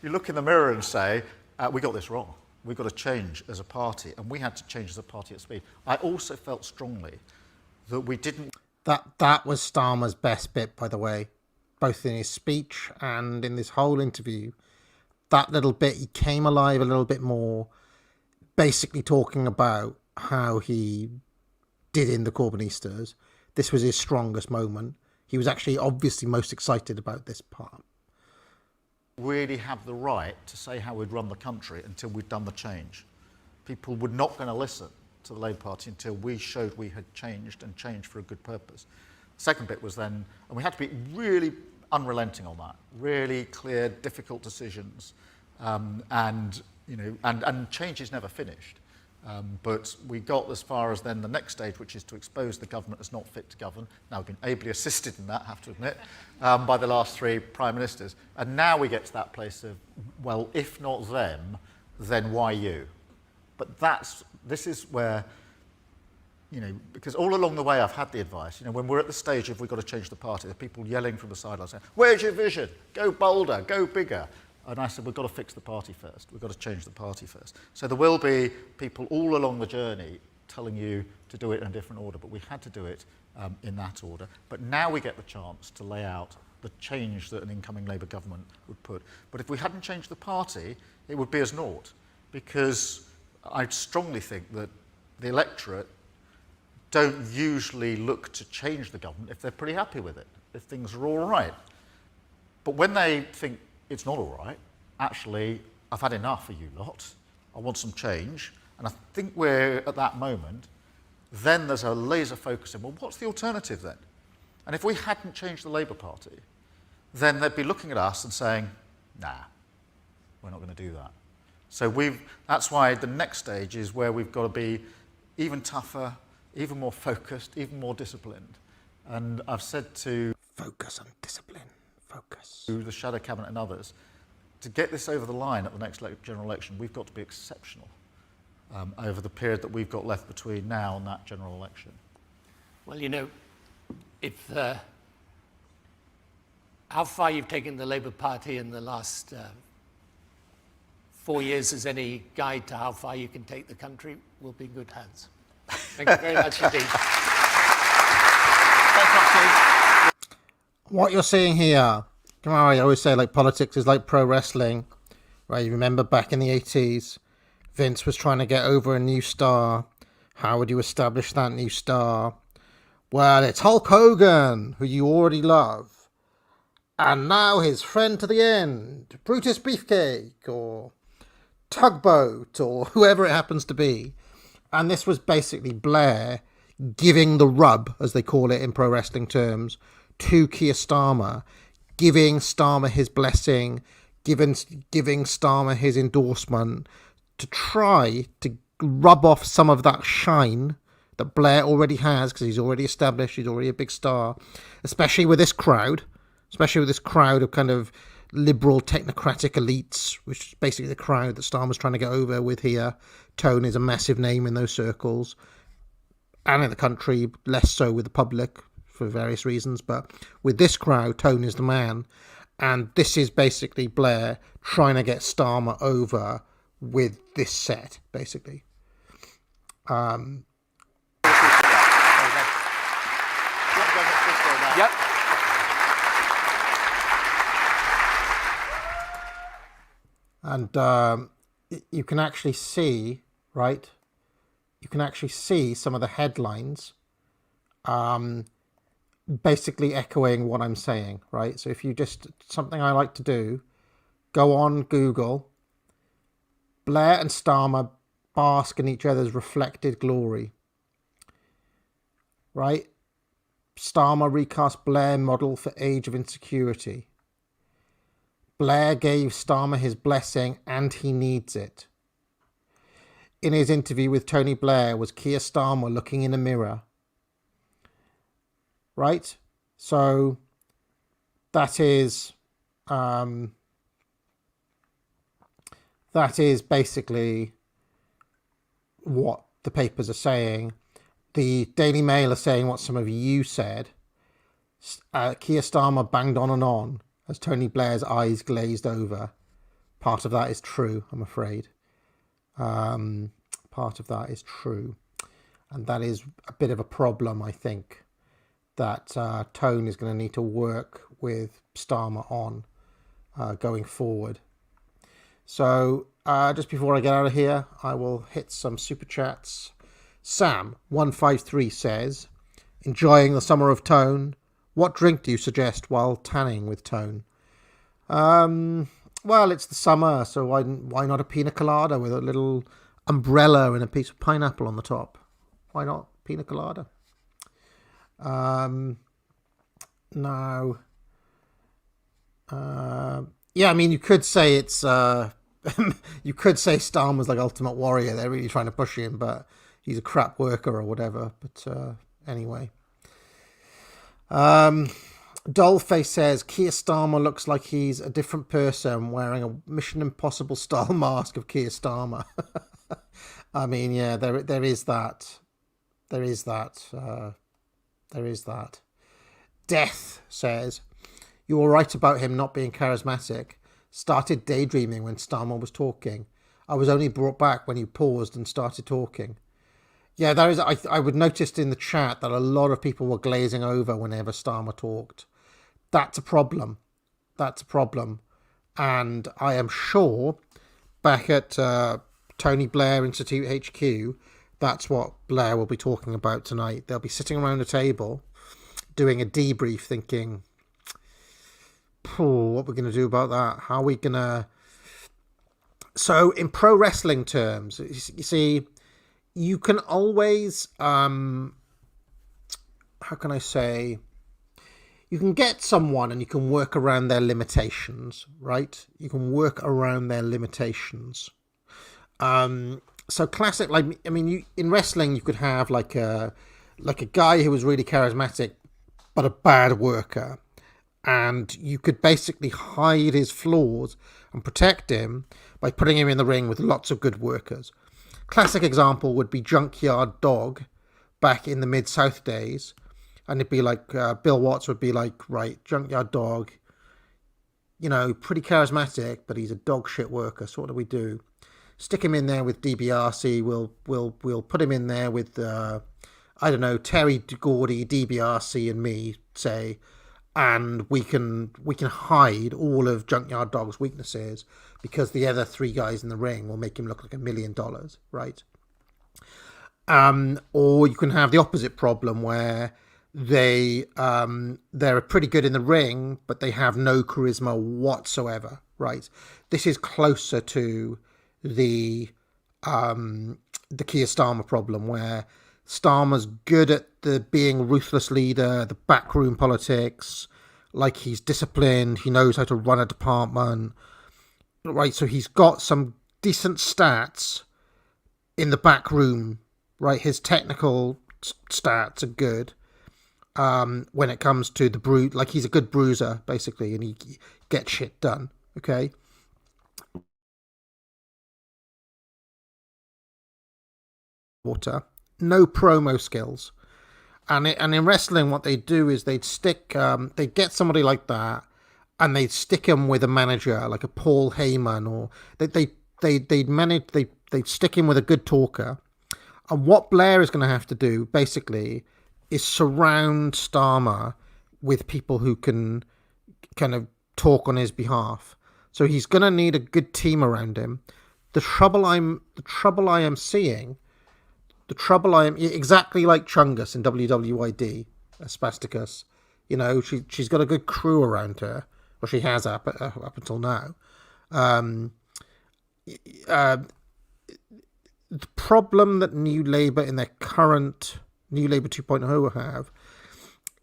G: You look in the mirror and say, we got this wrong. We've got to change as a party. And we had to change as a party at speed. I also felt strongly that we didn't...
D: That was Starmer's best bit, by the way, both in his speech and in this whole interview. That little bit, he came alive a little bit more, basically talking about how he did in the Corbynistas. This was his strongest moment. He was actually obviously most excited about this part.
G: Really have the right to say how we'd run the country until we'd done the change. People were not going to listen to the Labour Party until we showed we had changed and changed for a good purpose. The second bit was then, and we had to be really unrelenting on that, really clear, difficult decisions, and change is never finished. But we got as far as then the next stage, which is to expose the government as not fit to govern. Now, we've been ably assisted in that, I have to admit, by the last three prime ministers. And now we get to that place of, well, if not them, then why you? But this is where, because all along the way I've had the advice, when we're at the stage of we've got to change the party, there are people yelling from the sidelines saying, where's your vision? Go bolder, go bigger. And I said, we've got to fix the party first. We've got to change the party first. So there will be people all along the journey telling you to do it in a different order, but we had to do it in that order. But now we get the chance to lay out the change that an incoming Labour government would put. But if we hadn't changed the party, it would be as naught, because I strongly think that the electorate don't usually look to change the government if they're pretty happy with it, if things are all right. But when they think, it's not all right, actually, I've had enough of you lot, I want some change, and I think we're at that moment, then there's a laser focus in, well, what's the alternative then? And if we hadn't changed the Labour Party, then they'd be looking at us and saying, nah, we're not going to do that. So that's why the next stage is where we've got to be even tougher, even more focused, even more disciplined. And I've said to...
D: Focus and discipline. Focus.
G: To the Shadow Cabinet and others, to get this over the line at the next general election, we've got to be exceptional over the period that we've got left between now and that general election.
N: Well, if how far you've taken the Labour Party in the last 4 years as any guide to how far you can take the country, will be in good hands. Thank you very much indeed. Thanks, Roxy.
D: What you're seeing here, I always say politics is like pro wrestling, right? You remember back in the 80s, Vince was trying to get over a new star. How would you establish that new star? Well, it's Hulk Hogan, who you already love. And now his friend to the end, Brutus Beefcake, or Tugboat, or whoever it happens to be. And this was basically Blair giving the rub, as they call it in pro wrestling terms, to Keir Starmer, giving Starmer his blessing, giving Starmer his endorsement, to try to rub off some of that shine that Blair already has, because he's already established, he's already a big star, especially with this crowd of kind of liberal technocratic elites, which is basically the crowd that Starmer's trying to get over with here. Tone is a massive name in those circles, and in the country, less so with the public for various reasons, but with this crowd, Tone is the man, and this is basically Blair trying to get Starmer over with this set, basically.
N: Yep.
D: And you can actually see, right? You can actually see some of the headlines basically echoing what I'm saying, right? So if you just, something I like to do, go on Google, Blair and Starmer bask in each other's reflected glory, right? Starmer recast Blair model for Age of Insecurity. Blair gave Starmer his blessing and he needs it. In his interview with Tony Blair was Keir Starmer looking in a mirror. Right? So that is basically what the papers are saying. The Daily Mail are saying what some of you said. Keir Starmer banged on and on as Tony Blair's eyes glazed over. Part of that is true, I'm afraid. Part of that is true. And that is a bit of a problem, I think, that Tone is going to need to work with Starmer on going forward. So just before I get out of here, I will hit some super chats. Sam153 says, enjoying the summer of Tone. What drink do you suggest while tanning with Tone? Well, it's the summer, so why not a pina colada with a little umbrella and a piece of pineapple on the top? Why not pina colada? Now, yeah, I mean, you could say it's, you could say Starmer's like Ultimate Warrior. They're really trying to push him, but he's a crap worker or whatever. But anyway. Dollface says, Keir Starmer looks like he's a different person wearing a Mission Impossible style mask of Keir Starmer. I mean, yeah, there is that. There is that. There is that. Death says, you were right about him not being charismatic. Started daydreaming when Starmer was talking. I was only brought back when you paused and started talking. Yeah, there is. I would noticed in the chat that a lot of people were glazing over whenever Starmer talked. That's a problem. That's a problem. And I am sure back at Tony Blair Institute HQ, that's what Blair will be talking about tonight. They'll be sitting around a table doing a debrief thinking, what we're going to do about that? How are we going to... So in pro wrestling terms, you see, you can always, how can I say, you can get someone and you can work around their limitations, right? You can work around their limitations. So classic, like, I mean, in wrestling, you could have like a guy who was really charismatic, but a bad worker. And you could basically hide his flaws and protect him by putting him in the ring with lots of good workers. Classic example would be Junkyard Dog back in the Mid-South days. And it'd be like, Bill Watts would be like, right, Junkyard Dog, you know, pretty charismatic, but he's a dog shit worker. So what do we do? Stick him in there with DiBiase. We'll put him in there with, I don't know, Terry Gordy, DiBiase and me, say, and we can hide all of Junkyard Dog's weaknesses because the other three guys in the ring will make him look like $1 million, right? Or you can have the opposite problem where they're pretty good in the ring, but they have no charisma whatsoever, right? This is closer to the Keir Starmer problem, where Starmer's good at the being ruthless leader, the backroom politics, like he's disciplined, he knows how to run a department, right? So he's got some decent stats in the back room, right? His technical stats are good. When it comes to the brute, like he's a good bruiser basically, and he gets shit done. Okay. Water, no promo skills, and in wrestling, what they do is they'd get somebody like that, and they'd stick him with a manager like a Paul Heyman, or they'd stick him with a good talker. And what Blair is going to have to do basically is surround Starmer with people who can kind of talk on his behalf. So he's going to need a good team around him. The trouble I am seeing, exactly like Chungus in WWID, Spasticus, you know, she's got a good crew around her, or she has up until now. The problem that New Labour in their current New Labour 2.0 have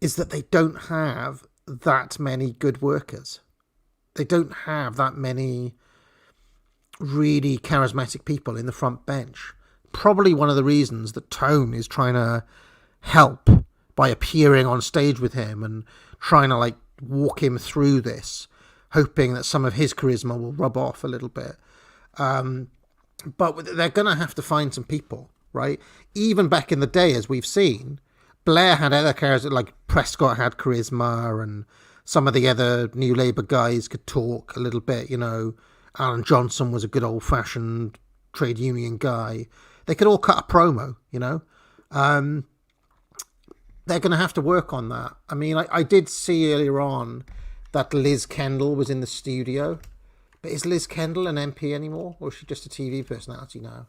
D: is that they don't have that many good workers. They don't have that many really charismatic people in the front bench. Probably one of the reasons that Tone is trying to help by appearing on stage with him and trying to like walk him through this, hoping that some of his charisma will rub off a little bit. But they're going to have to find some people, right? Even back in the day, as we've seen, Blair had other characters, like Prescott had charisma, and some of the other New Labour guys could talk a little bit, you know. Alan Johnson was a good old-fashioned trade union guy. They could all cut a promo, you know. They're going to have to work on that. I mean, I did see earlier on that Liz Kendall was in the studio. But is Liz Kendall an MP anymore? Or is she just a TV personality now?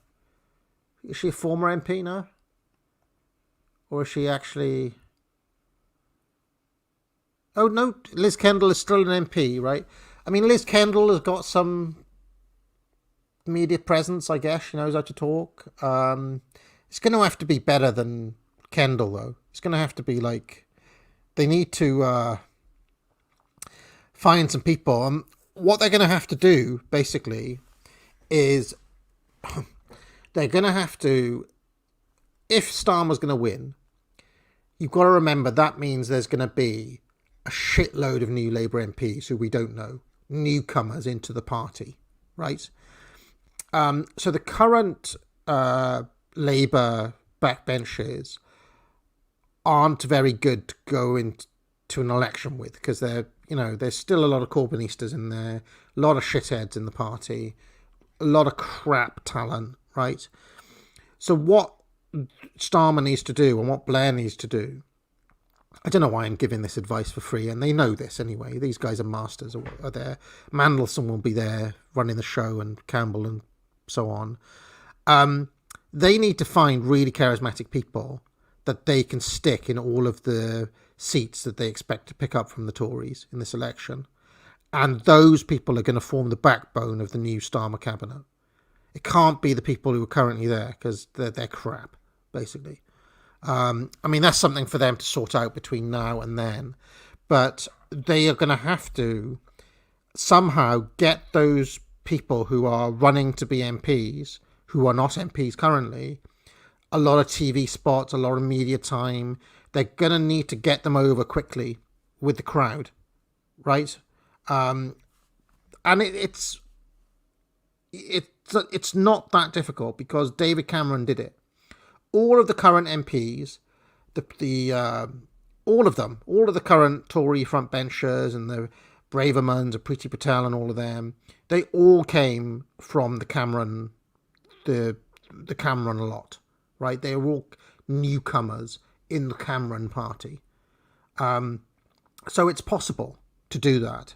D: Is she a former MP now? Or is she actually... Oh, no, Liz Kendall is still an MP, right? I mean, Liz Kendall has got some media presence, I guess. She knows how to talk. It's going to have to be better than Kendall, though. It's going to have to be like... They need to find some people. What they're going to have to do, basically, is they're going to have to, if Starmer's going to win, you've got to remember that means there's going to be a shitload of New Labour MPs who we don't know, newcomers into the party, right? So the current Labour backbenchers aren't very good to go into an election with, because they're, you know, there's still a lot of Corbynistas in there, a lot of shitheads in the party, a lot of crap talent, right? So what Starmer needs to do and what Blair needs to do, I don't know why I'm giving this advice for free, and they know this anyway. These guys are masters, are there. Mandelson will be there running the show, and Campbell and so on. They need to find really charismatic people that they can stick in all of the seats that they expect to pick up from the Tories in this election. And those people are going to form the backbone of the new Starmer cabinet. It can't be the people who are currently there, because they're crap, basically. I mean, that's something for them to sort out between now and then. But they are going to have to somehow get those people who are running to be MPs, who are not MPs currently, a lot of TV spots, a lot of media time. They're going to need to get them over quickly with the crowd, right? And it's not that difficult, because David Cameron did it. All of the current MPs, all of the current Tory frontbenchers and the Bravermans, and Priti Patel and all of them, they all came from the Cameron lot, right? They were all newcomers in the Cameron party. So it's possible to do that.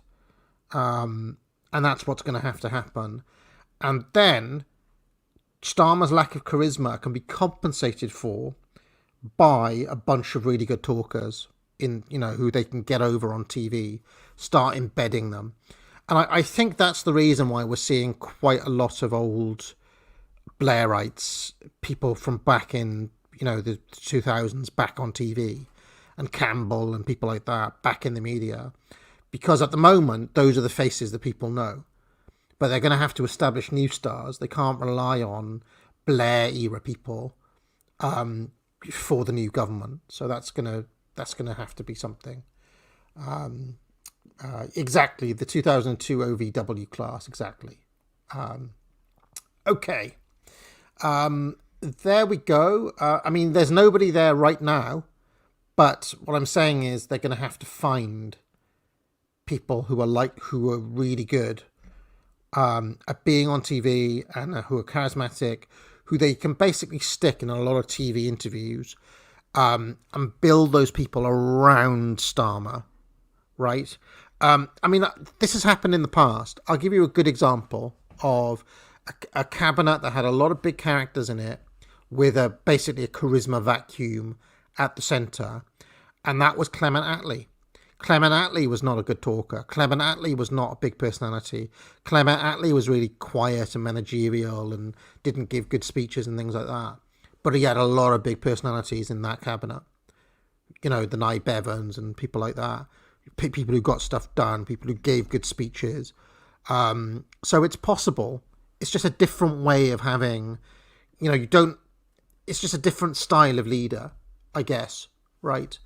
D: And that's what's going to have to happen. And then Starmer's lack of charisma can be compensated for buy a bunch of really good talkers who they can get over on TV, start embedding them. And I think that's the reason why we're seeing quite a lot of old Blairites, people from back in, the 2000s back on TV, and Campbell and people like that back in the media. Because at the moment, those are the faces that people know. But they're going to have to establish new stars. They can't rely on Blair-era people for the new government. So that's gonna have to be something. Exactly, the 2002 OVW class, exactly. Okay. There we go. There's nobody there right now, but what I'm saying is they're going to have to find people who are really good at being on TV and who are charismatic, who they can basically stick in a lot of TV interviews and build those people around Starmer, right? This has happened in the past. I'll give you a good example of a cabinet that had a lot of big characters in it with basically a charisma vacuum at the centre, and that was Clement Attlee. Clement Attlee was not a good talker. Clement Attlee was not a big personality. Clement Attlee was really quiet and managerial and didn't give good speeches and things like that. But he had a lot of big personalities in that cabinet. The Nye Bevans and people like that. People who got stuff done, people who gave good speeches. So it's possible. It's just a different way of having, it's just a different style of leader, I guess, right?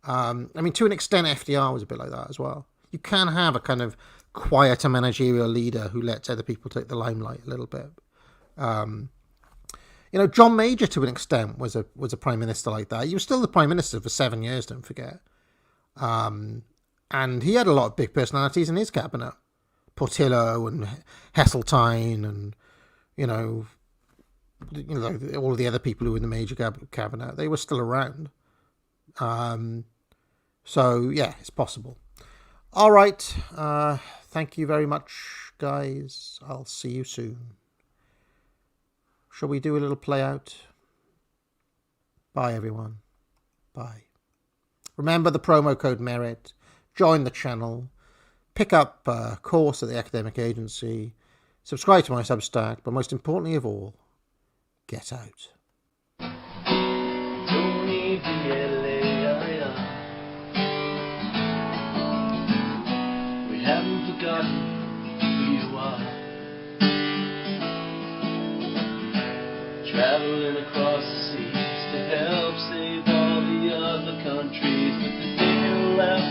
D: To an extent, FDR was a bit like that as well. You can have a kind of quieter managerial leader who lets other people take the limelight a little bit. John Major, to an extent, was a prime minister like that. He was still the prime minister for 7 years, don't forget. And he had a lot of big personalities in his cabinet. Portillo and Heseltine and, all of the other people who were in the major cabinet. They were still around. So, yeah, it's possible. All right. Thank you very much, guys. I'll see you soon. Shall we do a little play out? Bye, everyone. Bye. Remember the promo code MERIT. Join the channel. Pick up a course at the academic agency. Subscribe to my Substack. But most importantly of all, get out.
O: We haven't forgotten who you are. Traveling across the seas to help save all the other countries with the single left